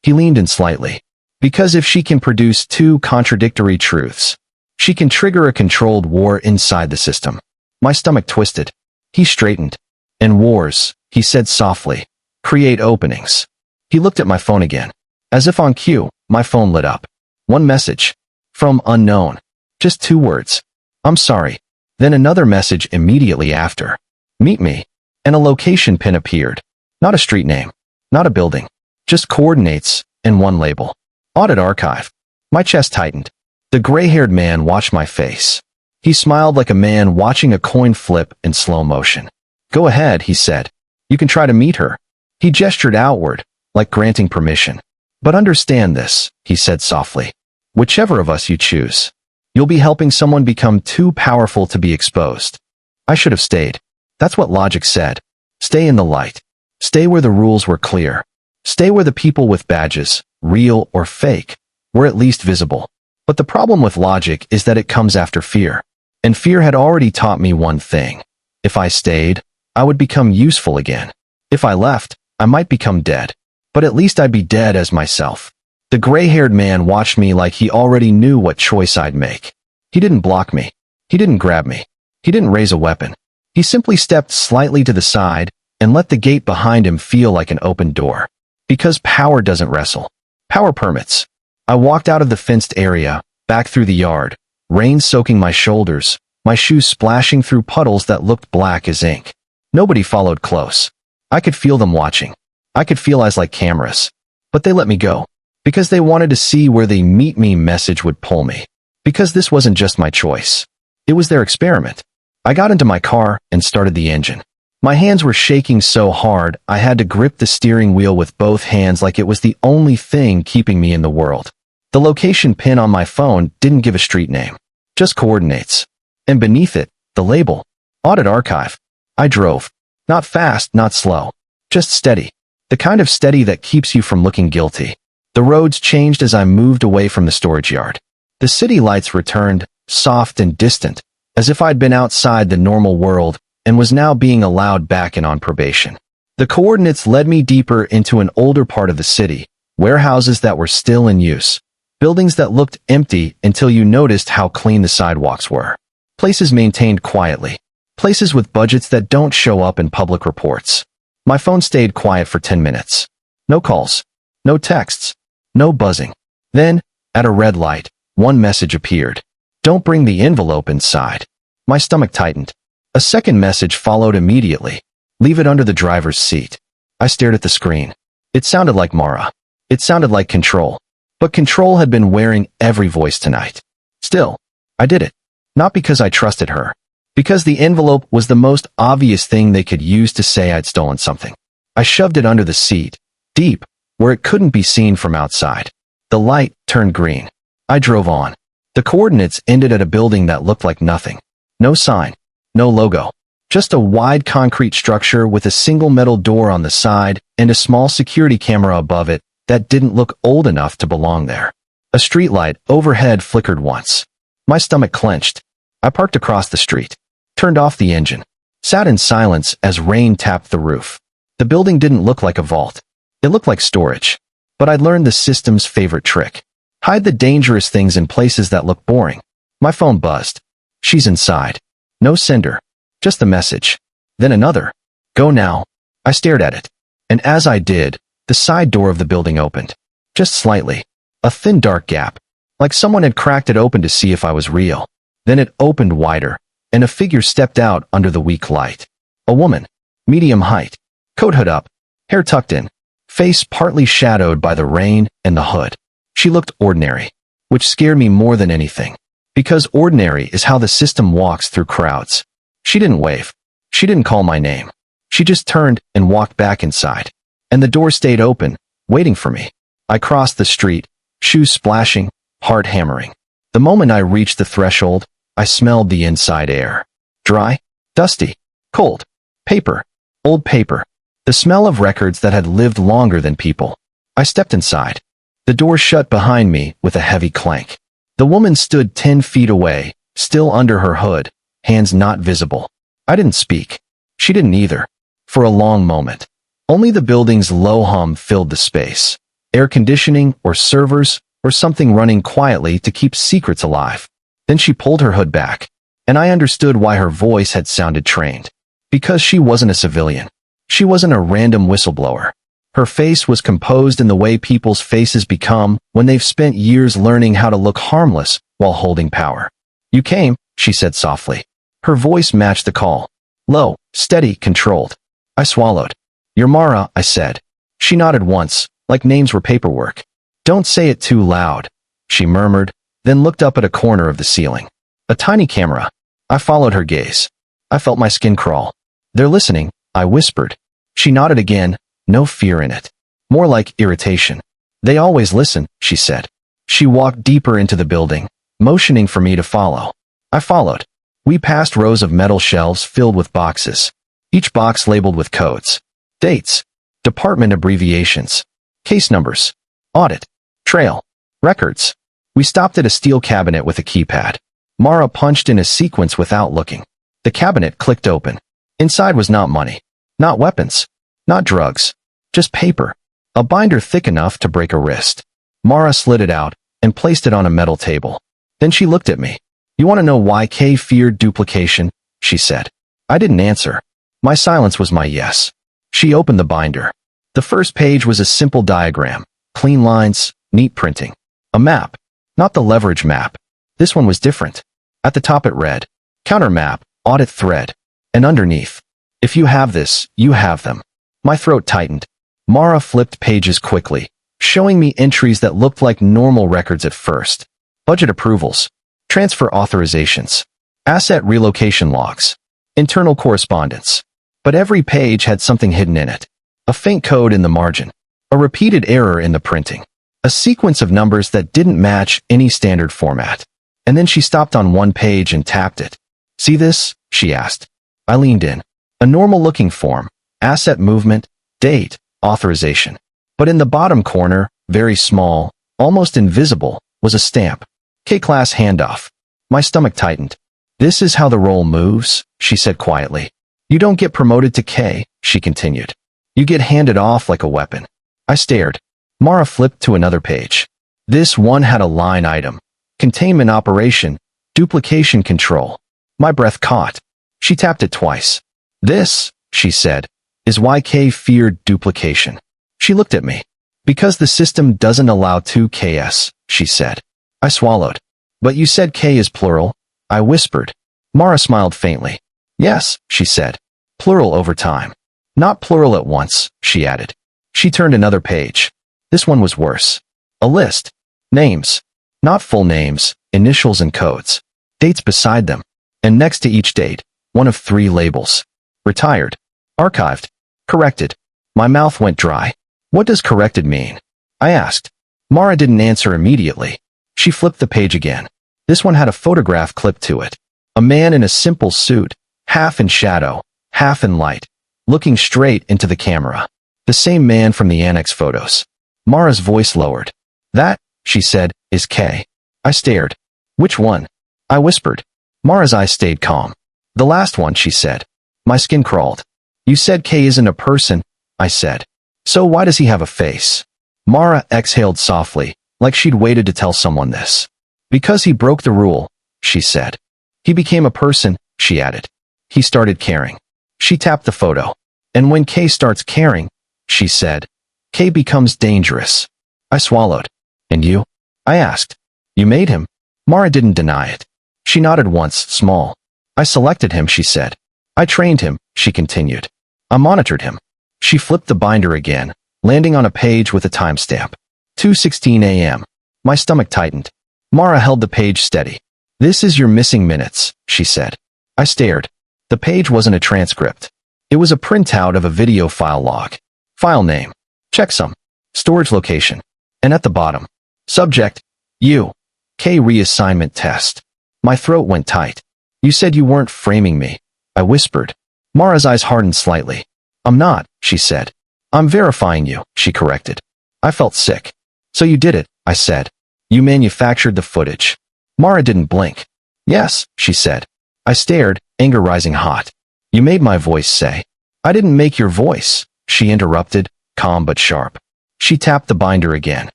He leaned in slightly. "Because if she can produce two contradictory truths, she can trigger a controlled war inside the system." My stomach twisted. He straightened. "And wars," he said softly, "create openings." He looked at my phone again. As if on cue, my phone lit up. One message. From unknown. Just 2 words. "I'm sorry." Then another message immediately after. "Meet me." And a location pin appeared. Not a street name. Not a building. Just coordinates and one label. Audit Archive. My chest tightened. The gray-haired man watched my face. He smiled like a man watching a coin flip in slow motion. "Go ahead," he said. "You can try to meet her." He gestured outward, like granting permission. "But understand this," he said softly. "Whichever of us you choose, you'll be helping someone become too powerful to be exposed." I should have stayed. That's what logic said. Stay in the light. Stay where the rules were clear. Stay where the people with badges, real or fake, were at least visible. But the problem with logic is that it comes after fear. And fear had already taught me one thing. If I stayed, I would become useful again. If I left, I might become dead. But at least I'd be dead as myself. The gray-haired man watched me like he already knew what choice I'd make. He didn't block me. He didn't grab me. He didn't raise a weapon. He simply stepped slightly to the side and let the gate behind him feel like an open door. Because power doesn't wrestle. Power permits. I walked out of the fenced area, back through the yard, rain soaking my shoulders, my shoes splashing through puddles that looked black as ink. Nobody followed close. I could feel them watching. I could feel eyes like cameras. But they let me go. Because they wanted to see where the "meet me" message would pull me. Because this wasn't just my choice. It was their experiment. I got into my car and started the engine. My hands were shaking so hard I had to grip the steering wheel with both hands like it was the only thing keeping me in the world. The location pin on my phone didn't give a street name. Just coordinates. And beneath it, the label. Audit Archive. I drove. Not fast, not slow. Just steady. The kind of steady that keeps you from looking guilty. The roads changed as I moved away from the storage yard. The city lights returned, soft and distant, as if I'd been outside the normal world and was now being allowed back in on probation. The coordinates led me deeper into an older part of the city, warehouses that were still in use, buildings that looked empty until you noticed how clean the sidewalks were, places maintained quietly, places with budgets that don't show up in public reports. My phone stayed quiet for 10 minutes. No calls. No texts. No buzzing. Then, at a red light, one message appeared. Don't bring the envelope inside. My stomach tightened. A second message followed immediately. Leave it under the driver's seat. I stared at the screen. It sounded like Mara. It sounded like Control. But Control had been wearing every voice tonight. Still, I did it. Not because I trusted her. Because the envelope was the most obvious thing they could use to say I'd stolen something. I shoved it under the seat, deep, where it couldn't be seen from outside. The light turned green. I drove on. The coordinates ended at a building that looked like nothing. No sign. No logo. Just a wide concrete structure with a single metal door on the side and a small security camera above it that didn't look old enough to belong there. A streetlight overhead flickered once. My stomach clenched. I parked across the street, turned off the engine, sat in silence as rain tapped the roof. The building didn't look like a vault. It looked like storage. But I'd learned the system's favorite trick. Hide the dangerous things in places that look boring. My phone buzzed. She's inside. No sender. Just the message. Then another. Go now. I stared at it. And as I did, the side door of the building opened. Just slightly. A thin dark gap. Like someone had cracked it open to see if I was real. Then it opened wider, and a figure stepped out under the weak light. A woman. Medium height. Coat hood up. Hair tucked in. Face partly shadowed by the rain and the hood. She looked ordinary, which scared me more than anything. Because ordinary is how the system walks through crowds. She didn't wave. She didn't call my name. She just turned and walked back inside. And the door stayed open, waiting for me. I crossed the street, shoes splashing, heart hammering. The moment I reached the threshold, I smelled the inside air. Dry, dusty, cold. Paper. Old paper. The smell of records that had lived longer than people. I stepped inside. The door shut behind me with a heavy clank. The woman stood 10 feet away, still under her hood, hands not visible. I didn't speak. She didn't either. For a long moment. Only the building's low hum filled the space. Air conditioning or servers or something running quietly to keep secrets alive. Then she pulled her hood back. And I understood why her voice had sounded trained. Because she wasn't a civilian. She wasn't a random whistleblower. Her face was composed in the way people's faces become when they've spent years learning how to look harmless while holding power. You came, she said softly. Her voice matched the call. Low, steady, controlled. I swallowed. You're Mara, I said. She nodded once, like names were paperwork. Don't say it too loud, she murmured, then looked up at a corner of the ceiling. A tiny camera. I followed her gaze. I felt my skin crawl. They're listening, I whispered. She nodded again, no fear in it. More like irritation. They always listen, she said. She walked deeper into the building, motioning for me to follow. I followed. We passed rows of metal shelves filled with boxes. Each box labeled with codes. Dates. Department abbreviations. Case numbers. Audit. Trail. Records. We stopped at a steel cabinet with a keypad. Mara punched in a sequence without looking. The cabinet clicked open. Inside was not money. Not weapons. Not drugs. Just paper. A binder thick enough to break a wrist. Mara slid it out and placed it on a metal table. Then she looked at me. You want to know why Kay feared duplication? She said. I didn't answer. My silence was my yes. She opened the binder. The first page was a simple diagram. Clean lines, neat printing. A map. Not the leverage map. This one was different. At the top it read, Counter map, audit thread. And underneath, if you have this, you have them. My throat tightened. Mara flipped pages quickly, showing me entries that looked like normal records at first. Budget approvals. Transfer authorizations. Asset relocation logs. Internal correspondence. But every page had something hidden in it. A faint code in the margin. A repeated error in the printing. A sequence of numbers that didn't match any standard format. And then she stopped on one page and tapped it. See this? She asked. I leaned in. A normal-looking form. Asset movement, date, authorization. But in the bottom corner, very small, almost invisible, was a stamp. K-class handoff. My stomach tightened. This is how the role moves, she said quietly. You don't get promoted to K, she continued. You get handed off like a weapon. I stared. Mara flipped to another page. This one had a line item. Containment operation, duplication control. My breath caught. She tapped it twice. This, she said, is why K feared duplication. She looked at me. Because the system doesn't allow two Ks, she said. I swallowed. But you said K is plural, I whispered. Mara smiled faintly. Yes, she said. Plural over time. Not plural at once, she added. She turned another page. This one was worse. A list. Names. Not full names, initials and codes. Dates beside them. And next to each date, one of 3 labels. Retired. Archived. Corrected. My mouth went dry. What does corrected mean? I asked. Mara didn't answer immediately. She flipped the page again. This one had a photograph clipped to it. A man in a simple suit, half in shadow, half in light, looking straight into the camera. The same man from the annex photos. Mara's voice lowered. That, she said, is K. I stared. Which one? I whispered. Mara's eyes stayed calm. The last one, she said. My skin crawled. You said K isn't a person, I said. So why does he have a face? Mara exhaled softly, like she'd waited to tell someone this. Because he broke the rule, she said. He became a person, she added. He started caring. She tapped the photo. And when K starts caring, she said, K becomes dangerous. I swallowed. And you? I asked. You made him? Mara didn't deny it. She nodded once, small. I selected him, she said. I trained him, she continued. I monitored him. She flipped the binder again, landing on a page with a timestamp. 2:16 a.m. My stomach tightened. Mara held the page steady. This is your missing minutes, she said. I stared. The page wasn't a transcript. It was a printout of a video file log. File name. Checksum. Storage location. And at the bottom. Subject. You. K reassignment test. My throat went tight. You said you weren't framing me. I whispered. Mara's eyes hardened slightly. I'm not, she said. I'm verifying you, she corrected. I felt sick. So you did it, I said. You manufactured the footage. Mara didn't blink. Yes, she said. I stared, anger rising hot. You made my voice say. I didn't make your voice, she interrupted, calm but sharp. She tapped the binder again.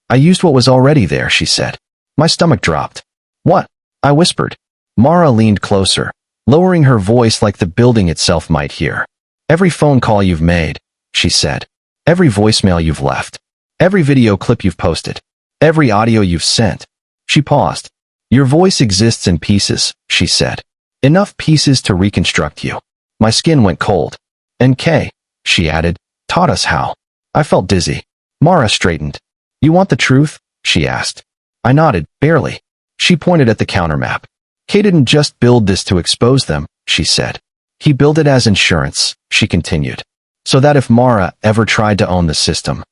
I used what was already there, she said. My stomach dropped. What? I whispered. Mara leaned closer, lowering her voice like the building itself might hear. Every phone call you've made, she said. Every voicemail you've left. Every video clip you've posted. Every audio you've sent. She paused. Your voice exists in pieces, she said. Enough pieces to reconstruct you. My skin went cold. And K, she added, taught us how. I felt dizzy. Mara straightened. You want the truth? She asked. I nodded, barely. She pointed at the counter map. K didn't just build this to expose them, she said. He built it as insurance, she continued. So that if Mara ever tried to own the system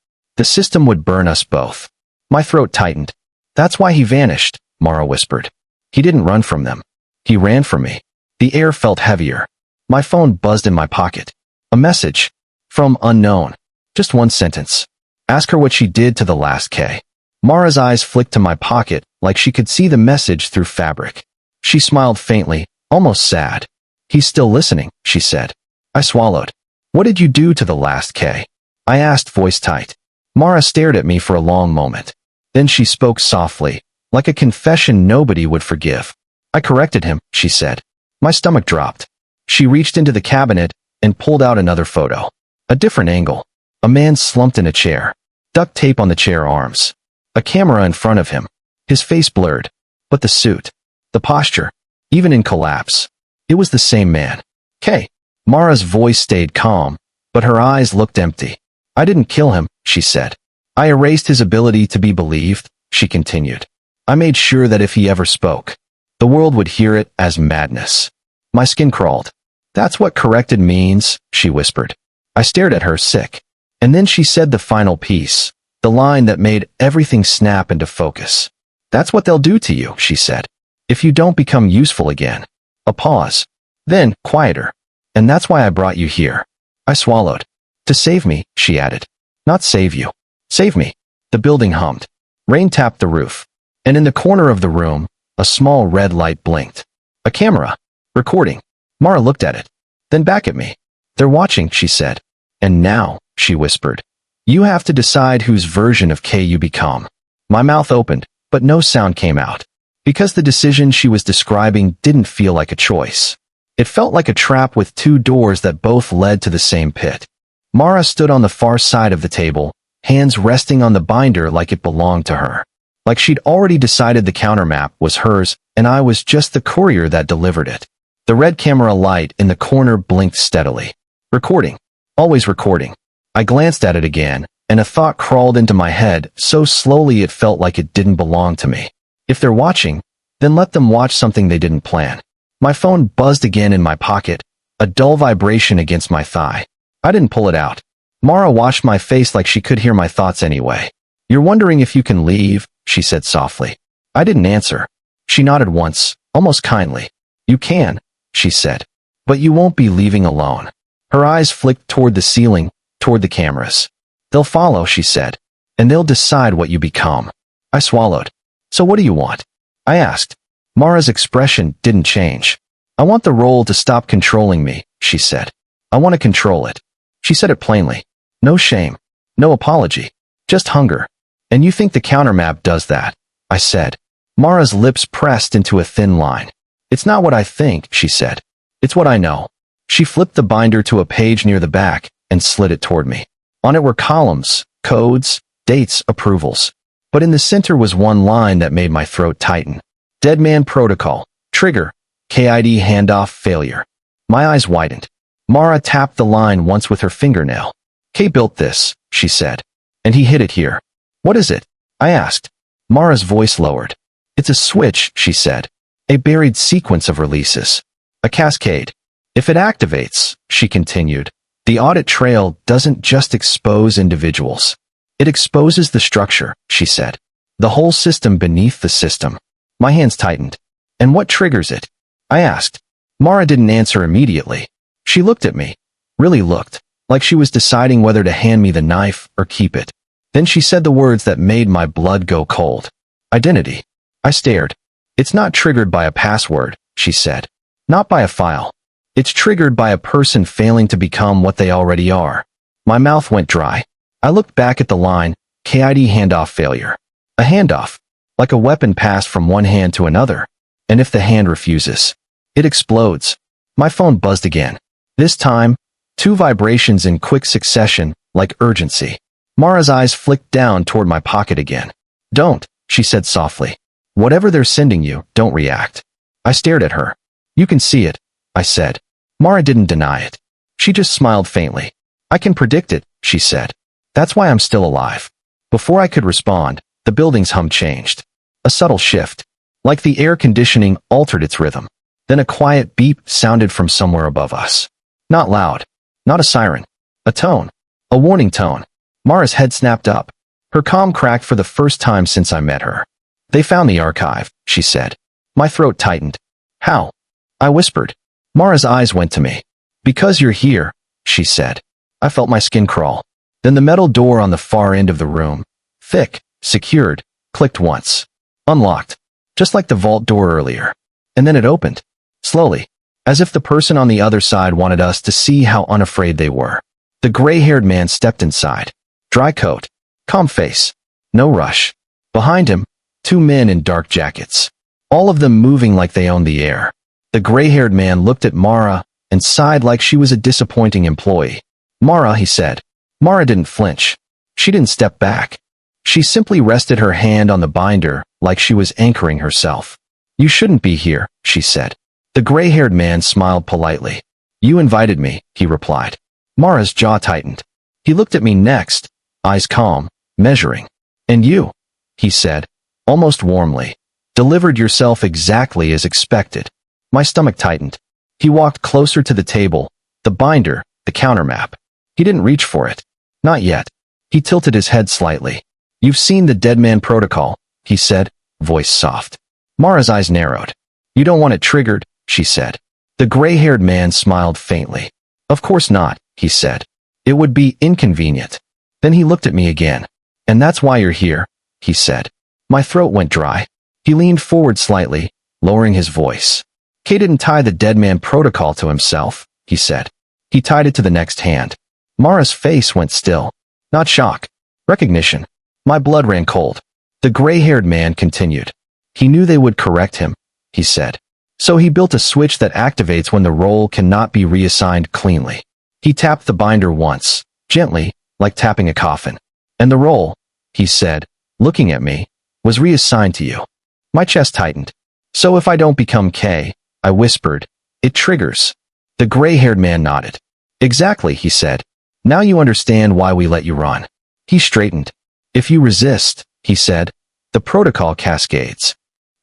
would burn us both. My throat tightened. That's why he vanished, Mara whispered. He didn't run from them. He ran from me. The air felt heavier. My phone buzzed in my pocket. A message. From unknown. Just one sentence. Ask her what she did to the last K. Mara's eyes flicked to my pocket like she could see the message through fabric. She smiled faintly, almost sad. He's still listening, she said. I swallowed. What did you do to the last K? I asked, voice tight. Mara stared at me for a long moment. Then she spoke softly, like a confession nobody would forgive. I corrected him, she said. My stomach dropped. She reached into the cabinet and pulled out another photo. A different angle. A man slumped in a chair. Duct tape on the chair arms. A camera in front of him. His face blurred. But the suit. The posture. Even in collapse. It was the same man. K. Mara's voice stayed calm, but her eyes looked empty. I didn't kill him, she said. I erased his ability to be believed, she continued. I made sure that if he ever spoke, the world would hear it as madness. My skin crawled. That's what corrected means, she whispered. I stared at her, sick. And then she said the final piece, the line that made everything snap into focus. That's what they'll do to you, she said. If you don't become useful again. A pause. Then, quieter. And that's why I brought you here. I swallowed. To save me, she added. Not save you. Save me. The building hummed. Rain tapped the roof. And in the corner of the room, a small red light blinked. A camera. Recording. Mara looked at it. Then back at me. They're watching, she said. And now, she whispered. You have to decide whose version of K you become. My mouth opened, but no sound came out. Because the decision she was describing didn't feel like a choice. It felt like a trap with 2 doors that both led to the same pit. Mara stood on the far side of the table, hands resting on the binder like it belonged to her. Like she'd already decided the countermap was hers, and I was just the courier that delivered it. The red camera light in the corner blinked steadily. Recording. Always recording. I glanced at it again, and a thought crawled into my head so slowly it felt like it didn't belong to me. If they're watching, then let them watch something they didn't plan. My phone buzzed again in my pocket, a dull vibration against my thigh. I didn't pull it out. Mara washed my face like she could hear my thoughts anyway. "You're wondering if you can leave," she said softly. I didn't answer. She nodded once, almost kindly. "You can," she said. "But you won't be leaving alone." Her eyes flicked toward the ceiling, toward the cameras. "They'll follow," she said, "and they'll decide what you become." I swallowed. "So what do you want?" I asked. Mara's expression didn't change. "I want the role to stop controlling me," she said. "I want to control it." She said it plainly. No shame. No apology. Just hunger. "And you think the countermap does that?" I said. Mara's lips pressed into a thin line. "It's not what I think," she said. "It's what I know." She flipped the binder to a page near the back and slid it toward me. On it were columns, codes, dates, approvals. But in the center was one line that made my throat tighten. Dead Man Protocol. Trigger. KID handoff failure. My eyes widened. Mara tapped the line once with her fingernail. "K built this," she said. "And he hid it here." "What is it?" I asked. Mara's voice lowered. "It's a switch," she said. "A buried sequence of releases. A cascade. If it activates," she continued, "the audit trail doesn't just expose individuals. It exposes the structure," she said. "The whole system beneath the system." My hands tightened. "And what triggers it?" I asked. Mara didn't answer immediately. She looked at me. Really looked. Like she was deciding whether to hand me the knife or keep it. Then she said the words that made my blood go cold. "Identity." I stared. "It's not triggered by a password," she said. "Not by a file. It's triggered by a person failing to become what they already are." My mouth went dry. I looked back at the line, KID handoff failure. A handoff. Like a weapon passed from one hand to another. And if the hand refuses, it explodes. My phone buzzed again. This time, 2 vibrations in quick succession, like urgency. Mara's eyes flicked down toward my pocket again. "Don't," she said softly. "Whatever they're sending you, don't react." I stared at her. "You can see it," I said. Mara didn't deny it. She just smiled faintly. "I can predict it," she said. "That's why I'm still alive." Before I could respond, the building's hum changed. A subtle shift. Like the air conditioning altered its rhythm. Then a quiet beep sounded from somewhere above us. Not loud. Not a siren. A tone. A warning tone. Mara's head snapped up. Her calm cracked for the first time since I met her. "They found the archive," she said. My throat tightened. "How?" I whispered. Mara's eyes went to me. "Because you're here," she said. I felt my skin crawl. Then the metal door on the far end of the room, thick, secured, clicked once. Unlocked. Just like the vault door earlier. And then it opened. Slowly. As if the person on the other side wanted us to see how unafraid they were. The gray-haired man stepped inside. Dry coat. Calm face. No rush. Behind him, 2 men in dark jackets. All of them moving like they owned the air. The gray-haired man looked at Mara and sighed like she was a disappointing employee. "Mara," he said. Mara didn't flinch. She didn't step back. She simply rested her hand on the binder like she was anchoring herself. "You shouldn't be here," she said. The gray-haired man smiled politely. "You invited me," he replied. Mara's jaw tightened. He looked at me next, eyes calm, measuring. "And you," he said, almost warmly, "delivered yourself exactly as expected." My stomach tightened. He walked closer to the table, the binder, the countermap. He didn't reach for it. Not yet. He tilted his head slightly. "You've seen the Dead Man Protocol," he said, voice soft. Mara's eyes narrowed. "You don't want it triggered," she said. The gray-haired man smiled faintly. "Of course not," he said. "It would be inconvenient." Then he looked at me again. "And that's why you're here," he said. My throat went dry. He leaned forward slightly, lowering his voice. "Kay didn't tie the Dead Man Protocol to himself," he said. "He tied it to the next hand." Mara's face went still. Not shock. Recognition. My blood ran cold. The gray-haired man continued. "He knew they would correct him," he said. "So he built a switch that activates when the role cannot be reassigned cleanly." He tapped the binder once, gently, like tapping a coffin. And the role, he said, looking at me, was reassigned to you. My chest tightened. So if I don't become K, I whispered, it triggers. The gray-haired man nodded. Exactly, he said. Now you understand why we let you run. He straightened. If you resist, he said, the protocol cascades.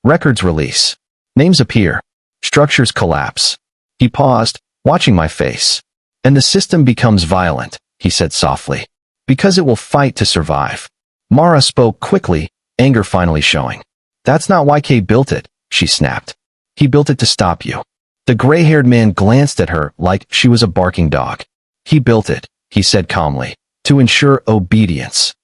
Records release. Names appear. Structures collapse. He paused, watching my face. And the system becomes violent, he said softly. Because it will fight to survive. Mara spoke quickly, anger finally showing. That's not why K built it, she snapped. He built it to stop you. The gray-haired man glanced at her like she was a barking dog. He built it, he said calmly, to ensure obedience.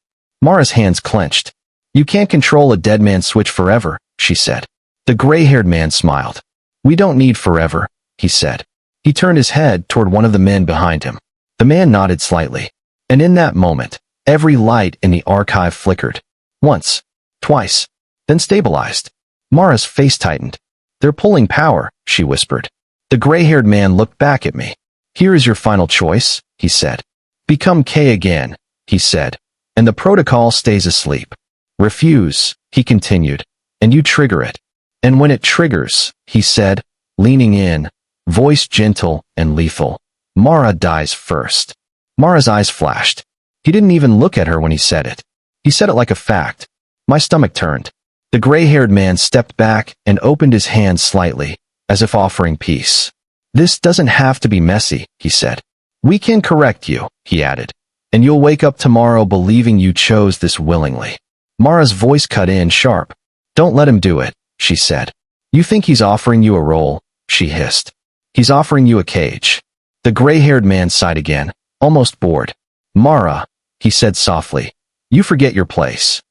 Mara's hands clenched. You can't control a dead man's switch forever, she said. The gray-haired man smiled. We don't need forever, he said. He turned his head toward one of the men behind him. The man nodded slightly. And in that moment, every light in the archive flickered. Once, twice, then stabilized. Mara's face tightened. They're pulling power, she whispered. The gray-haired man looked back at me. Here is your final choice, he said. Become K again, he said, and the protocol stays asleep. Refuse, he continued, and you trigger it. And when it triggers, he said, leaning in, voice gentle and lethal, Mara dies first. Mara's eyes flashed. He didn't even look at her when he said it. He said it like a fact. My stomach turned. The gray-haired man stepped back and opened his hand slightly, as if offering peace. This doesn't have to be messy, he said. We can correct you, he added, and you'll wake up tomorrow believing you chose this willingly. Mara's voice cut in sharp. Don't let him do it, she said. You think he's offering you a role, she hissed. He's offering you a cage. The gray-haired man sighed again, almost bored. Mara, he said softly, you forget your place.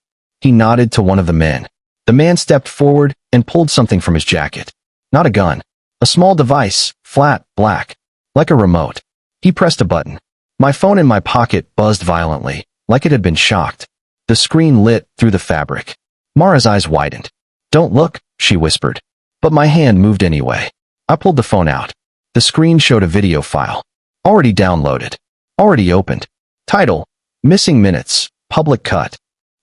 He nodded to one of the men. The man stepped forward and pulled something from his jacket. Not a gun. A small device, flat, black, like a remote. He pressed a button. My phone in my pocket buzzed violently, like it had been shocked. The screen lit through the fabric. Mara's eyes widened. Don't look, she whispered. But my hand moved anyway. I pulled the phone out. The screen showed a video file. Already downloaded. Already opened. Title, Missing Minutes, Public Cut.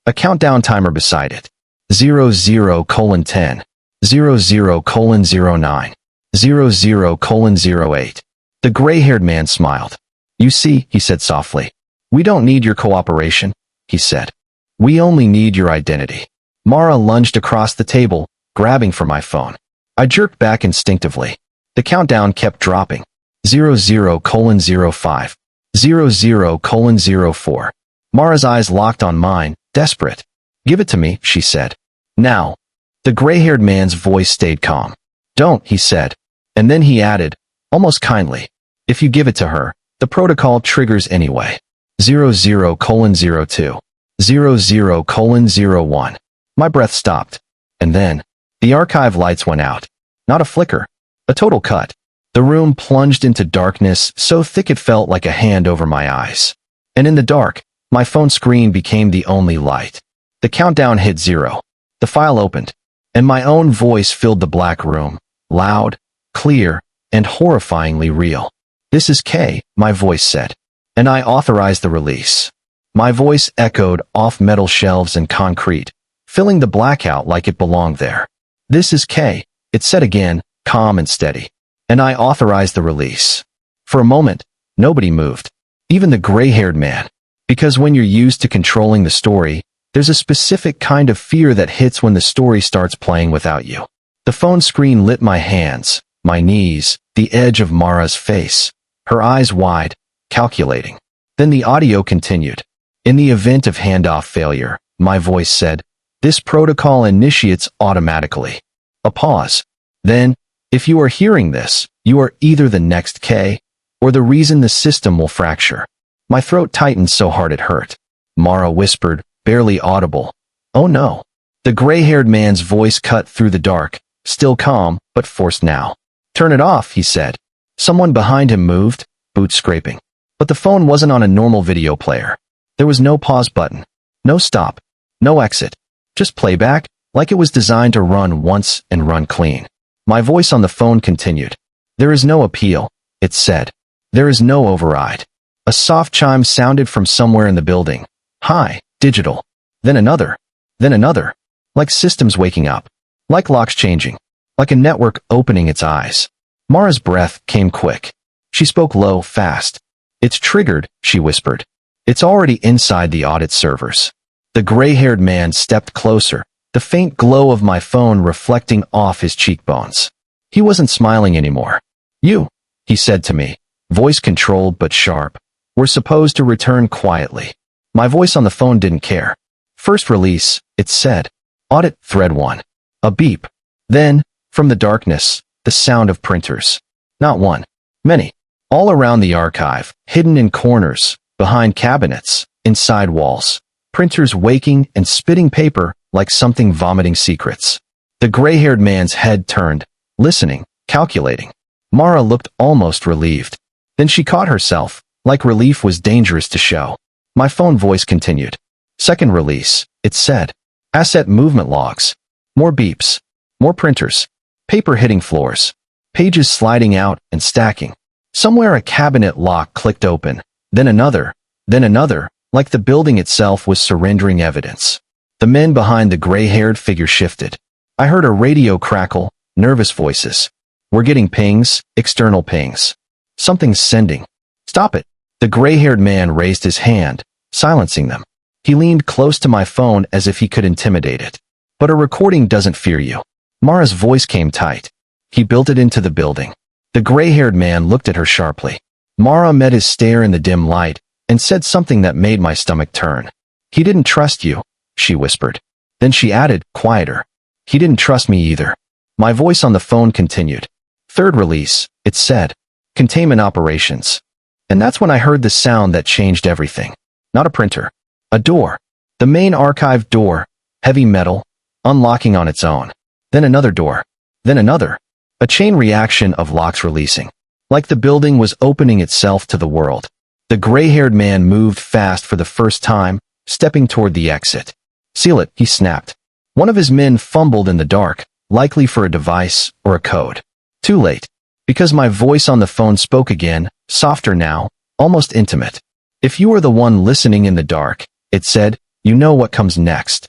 A countdown timer beside it. 00:10, 00:09, 00:08. The gray-haired man smiled. You see, he said softly. We don't need your cooperation, he said. We only need your identity. Mara lunged across the table, grabbing for my phone. I jerked back instinctively. The countdown kept dropping. 00:05, 00:04. Mara's eyes locked on mine, desperate. Give it to me, she said. Now. The gray-haired man's voice stayed calm. Don't, he said. And then he added, almost kindly. If you give it to her, the protocol triggers anyway. 00:02, 00:01. My breath stopped. And then, the archive lights went out. Not a flicker. A total cut. The room plunged into darkness so thick it felt like a hand over my eyes. And in the dark, my phone screen became the only light. The countdown hit 0. The file opened, and my own voice filled the black room, loud, clear, and horrifyingly real. This is K, my voice said, and I authorized the release. My voice echoed off metal shelves and concrete, filling the blackout like it belonged there. This is K, it said again, calm and steady, and I authorized the release. For a moment, nobody moved, even the gray-haired man, because when you're used to controlling the story, there's a specific kind of fear that hits when the story starts playing without you. The phone screen lit my hands, my knees, the edge of Mara's face, her eyes wide, calculating. Then the audio continued. In the event of handoff failure, my voice said, this protocol initiates automatically. A pause. Then, if you are hearing this, you are either the next K, or the reason the system will fracture. My throat tightened so hard it hurt. Mara whispered, barely audible. Oh no. The gray-haired man's voice cut through the dark, still calm, but forced now. Turn it off, he said. Someone behind him moved, boots scraping. But the phone wasn't on a normal video player. There was no pause button, no stop, no exit. Just playback, like it was designed to run once and run clean. My voice on the phone continued. There is no appeal, it said. There is no override. A soft chime sounded from somewhere in the building. Hi, digital. Then another. Then another. Like systems waking up. Like locks changing. Like a network opening its eyes. Mara's breath came quick. She spoke low, fast. It's triggered, she whispered. It's already inside the audit servers. The gray-haired man stepped closer, the faint glow of my phone reflecting off his cheekbones. He wasn't smiling anymore. You, he said to me, voice controlled but sharp. We're supposed to return quietly. My voice on the phone didn't care. First release, it said. Audit thread 1. A beep. Then, from the darkness, the sound of printers. Not one. Many. All around the archive, hidden in corners, behind cabinets, inside walls. Printers waking and spitting paper like something vomiting secrets. The gray-haired man's head turned, listening, calculating. Mara looked almost relieved. Then she caught herself, like relief was dangerous to show. My phone voice continued. Second release, it said. Asset movement logs. More beeps. More printers. Paper hitting floors. Pages sliding out and stacking. Somewhere a cabinet lock clicked open. Then another. Then another, like the building itself was surrendering evidence. The men behind the gray-haired figure shifted. I heard a radio crackle, nervous voices. We're getting pings, external pings. Something's sending. Stop it. The gray-haired man raised his hand, silencing them. He leaned close to my phone as if he could intimidate it. But a recording doesn't fear you. Mara's voice came tight. He built it into the building. The gray-haired man looked at her sharply. Mara met his stare in the dim light and said something that made my stomach turn. He didn't trust you, she whispered. Then she added, quieter. He didn't trust me either. My voice on the phone continued. Third release, it said. Containment operations. And that's when I heard the sound that changed everything. Not a printer. A door. The main archive door. Heavy metal. Unlocking on its own. Then another door. Then another. A chain reaction of locks releasing. Like the building was opening itself to the world. The gray-haired man moved fast for the first time, stepping toward the exit. Seal it, he snapped. One of his men fumbled in the dark, likely for a device or a code. Too late. Because my voice on the phone spoke again, softer now, almost intimate. If you are the one listening in the dark, it said, you know what comes next.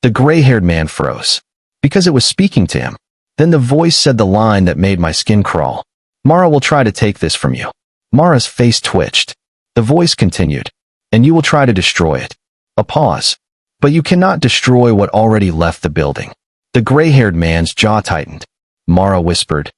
The gray-haired man froze. Because it was speaking to him. Then the voice said the line that made my skin crawl. Mara will try to take this from you. Mara's face twitched. The voice continued. And you will try to destroy it. A pause. But you cannot destroy what already left the building. The gray-haired man's jaw tightened. Mara whispered.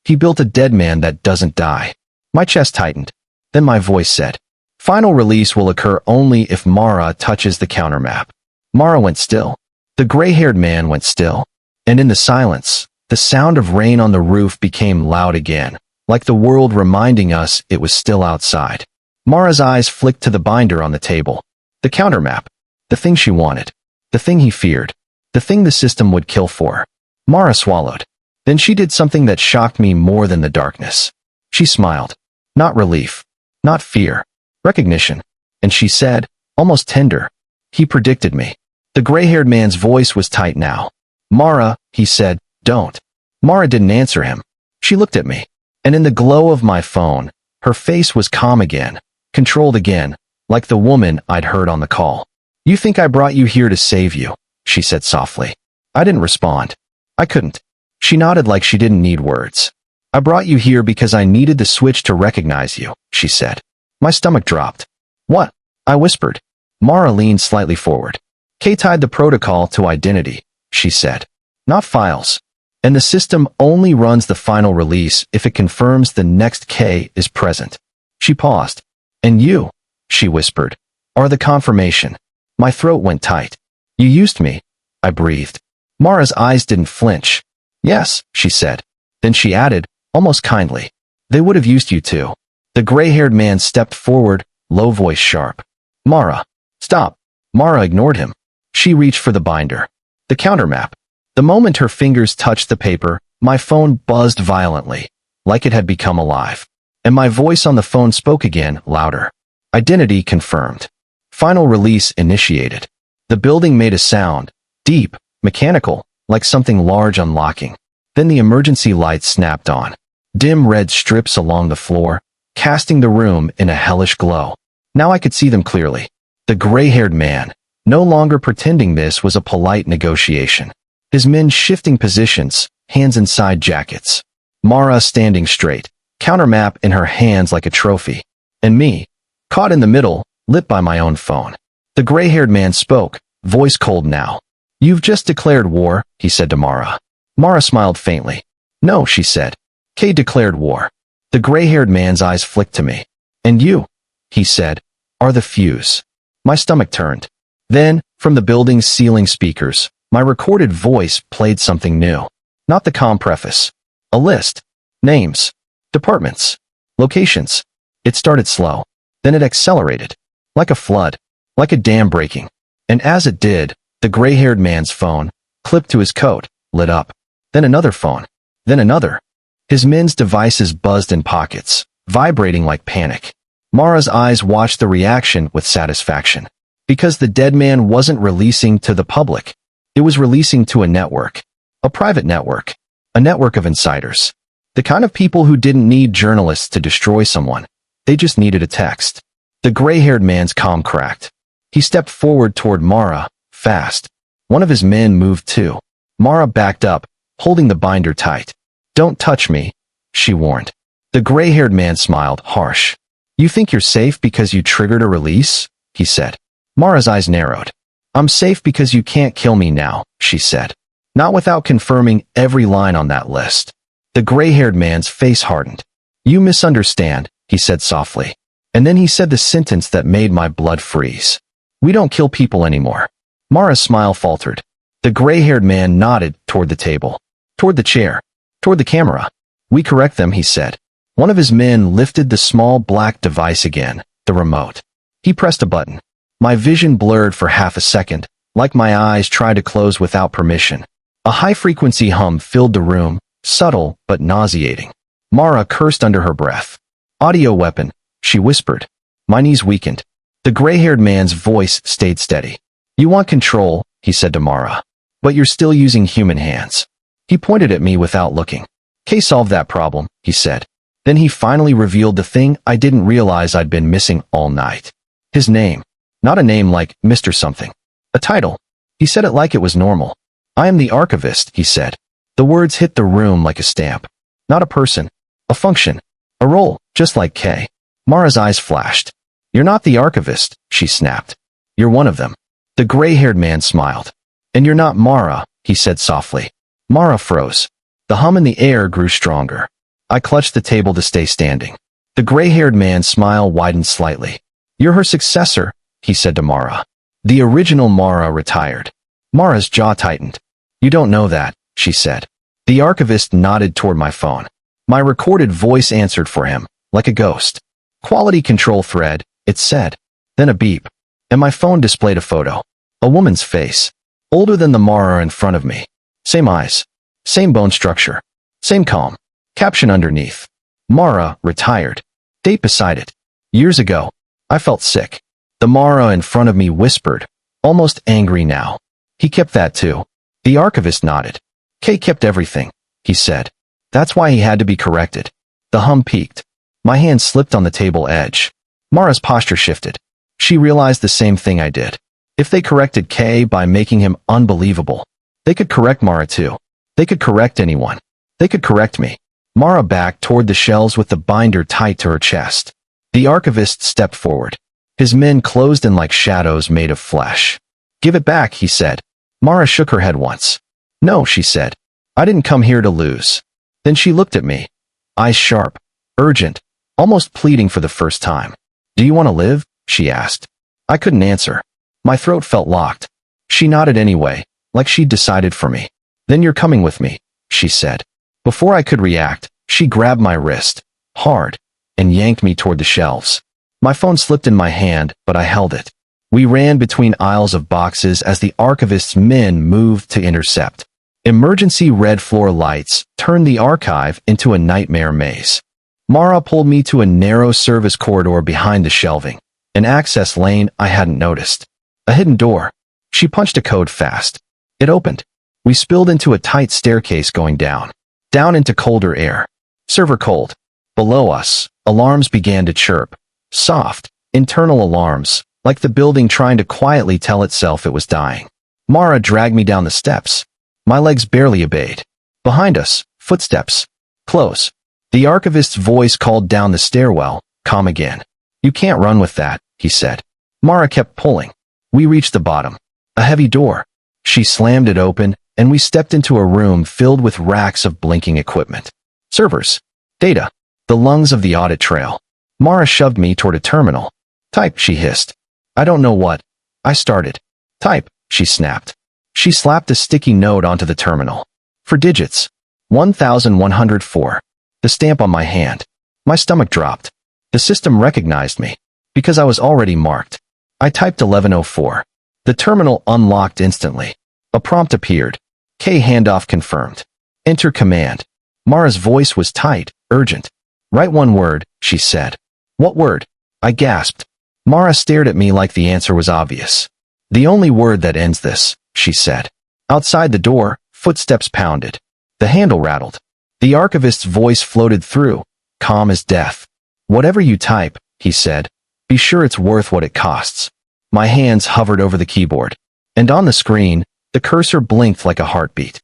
He built a dead man that doesn't die. My chest tightened. Then my voice said. Final release will occur only if Mara touches the countermap. Mara went still. The gray-haired man went still. And in the silence, the sound of rain on the roof became loud again, like the world reminding us it was still outside. Mara's eyes flicked to the binder on the table. The countermap. The thing she wanted. The thing he feared. The thing the system would kill for. Mara swallowed. Then she did something that shocked me more than the darkness. She smiled. Not relief. Not fear. Recognition. And she said, almost tender. He predicted me. The gray-haired man's voice was tight now. Mara, he said, don't. Mara didn't answer him. She looked at me. And in the glow of my phone, her face was calm again, controlled again, like the woman I'd heard on the call. You think I brought you here to save you, she said softly. I didn't respond. I couldn't. She nodded like she didn't need words. I brought you here because I needed the switch to recognize you, she said. My stomach dropped. What? I whispered. Mara leaned slightly forward. Kay tied the protocol to identity, she said. Not files. And the system only runs the final release if it confirms the next K is present. She paused. And you, she whispered, are the confirmation. My throat went tight. You used me, I breathed. Mara's eyes didn't flinch. Yes, she said. Then she added, almost kindly. They would have used you too. The gray-haired man stepped forward, low voice sharp. Mara, stop. Mara ignored him. She reached for the binder. The countermap. The moment her fingers touched the paper, my phone buzzed violently, like it had become alive. And my voice on the phone spoke again, louder. Identity confirmed. Final release initiated. The building made a sound, deep, mechanical, like something large unlocking. Then the emergency lights snapped on. Dim red strips along the floor, casting the room in a hellish glow. Now I could see them clearly. The gray-haired man, no longer pretending this was a polite negotiation. His men shifting positions, hands inside jackets. Mara standing straight, countermap in her hands like a trophy. And me, caught in the middle, lit by my own phone. The gray-haired man spoke, voice cold now. "You've just declared war," he said to Mara. Mara smiled faintly. "No," she said. "Kay declared war." The gray-haired man's eyes flicked to me. "And you," he said, "are the fuse." My stomach turned. Then, from the building's ceiling speakers, my recorded voice played something new. Not the calm preface. A list. Names. Departments. Locations. It started slow. Then it accelerated. Like a flood. Like a dam breaking. And as it did, the gray-haired man's phone, clipped to his coat, lit up. Then another phone. Then another. His men's devices buzzed in pockets, vibrating like panic. Mara's eyes watched the reaction with satisfaction. Because the dead man wasn't releasing to the public. It was releasing to a network. A private network. A network of insiders. The kind of people who didn't need journalists to destroy someone. They just needed a text. The gray-haired man's calm cracked. He stepped forward toward Mara, fast. One of his men moved too. Mara backed up, holding the binder tight. "Don't touch me," she warned. The gray-haired man smiled, harsh. "You think you're safe because you triggered a release?" he said. Mara's eyes narrowed. "I'm safe because you can't kill me now," she said. "Not without confirming every line on that list." The gray-haired man's face hardened. "You misunderstand," he said softly. And then he said the sentence that made my blood freeze. "We don't kill people anymore." Mara's smile faltered. The gray-haired man nodded toward the table, toward the chair, toward the camera. "We correct them," he said. One of his men lifted the small black device again, the remote. He pressed a button. My vision blurred for half a second, like my eyes tried to close without permission. A high-frequency hum filled the room, subtle but nauseating. Mara cursed under her breath. "Audio weapon," she whispered. My knees weakened. The gray-haired man's voice stayed steady. "You want control," he said to Mara. "But you're still using human hands." He pointed at me without looking. "Kay solved that problem," he said. Then he finally revealed the thing I didn't realize I'd been missing all night. His name. Not a name like Mr. Something. A title. He said it like it was normal. "I am the archivist," he said. The words hit the room like a stamp. Not a person. A function. A role, just like Kay. Mara's eyes flashed. "You're not the archivist," she snapped. "You're one of them." The gray-haired man smiled. "And you're not Mara," he said softly. Mara froze. The hum in the air grew stronger. I clutched the table to stay standing. The gray-haired man's smile widened slightly. "You're her successor," he said to Mara. The original Mara retired. Mara's jaw tightened. "You don't know that," she said. The archivist nodded toward my phone. My recorded voice answered for him, like a ghost. "Quality control thread," it said. Then a beep. And my phone displayed a photo. A woman's face. Older than the Mara in front of me. Same eyes. Same bone structure. Same calm. Caption underneath. Mara, retired. Date beside it. Years ago. I felt sick. The Mara in front of me whispered, almost angry now. "He kept that too." The archivist nodded. "Kay kept everything," he said. "That's why he had to be corrected." The hum peaked. My hand slipped on the table edge. Mara's posture shifted. She realized the same thing I did. If they corrected Kay by making him unbelievable, they could correct Mara too. They could correct anyone. They could correct me. Mara backed toward the shelves with the binder tight to her chest. The archivist stepped forward. His men closed in like shadows made of flesh. "Give it back," he said. Mara shook her head once. "No," she said. "I didn't come here to lose." Then she looked at me. Eyes sharp, urgent, almost pleading for the first time. "Do you want to live?" she asked. I couldn't answer. My throat felt locked. She nodded anyway, like she'd decided for me. "Then you're coming with me," she said. Before I could react, she grabbed my wrist, hard, and yanked me toward the shelves. My phone slipped in my hand, but I held it. We ran between aisles of boxes as the archivist's men moved to intercept. Emergency red floor lights turned the archive into a nightmare maze. Mara pulled me to a narrow service corridor behind the shelving, an access lane I hadn't noticed. A hidden door. She punched a code fast. It opened. We spilled into a tight staircase going down into colder air. Server cold. Below us, alarms began to chirp. Soft, internal alarms, like the building trying to quietly tell itself it was dying. Mara dragged me down the steps. My legs barely obeyed. Behind us, footsteps. Close. The archivist's voice called down the stairwell, "Come again." "You can't run with that," he said. Mara kept pulling. We reached the bottom. A heavy door. She slammed it open, and we stepped into a room filled with racks of blinking equipment. Servers. Data. The lungs of the audit trail. Mara shoved me toward a terminal. "Type," she hissed. "I don't know what." I started. "Type," she snapped. She slapped a sticky note onto the terminal. "For digits. 1104. The stamp on my hand. My stomach dropped. The system recognized me. Because I was already marked. I typed 1104. The terminal unlocked instantly. A prompt appeared. "K handoff confirmed. Enter command." Mara's voice was tight, urgent. "Write one word," she said. "What word?" I gasped. Mara stared at me like the answer was obvious. "The only word that ends this," she said. Outside the door, footsteps pounded. The handle rattled. The archivist's voice floated through, calm as death. "Whatever you type," he said, "be sure it's worth what it costs." My hands hovered over the keyboard. And on the screen, the cursor blinked like a heartbeat.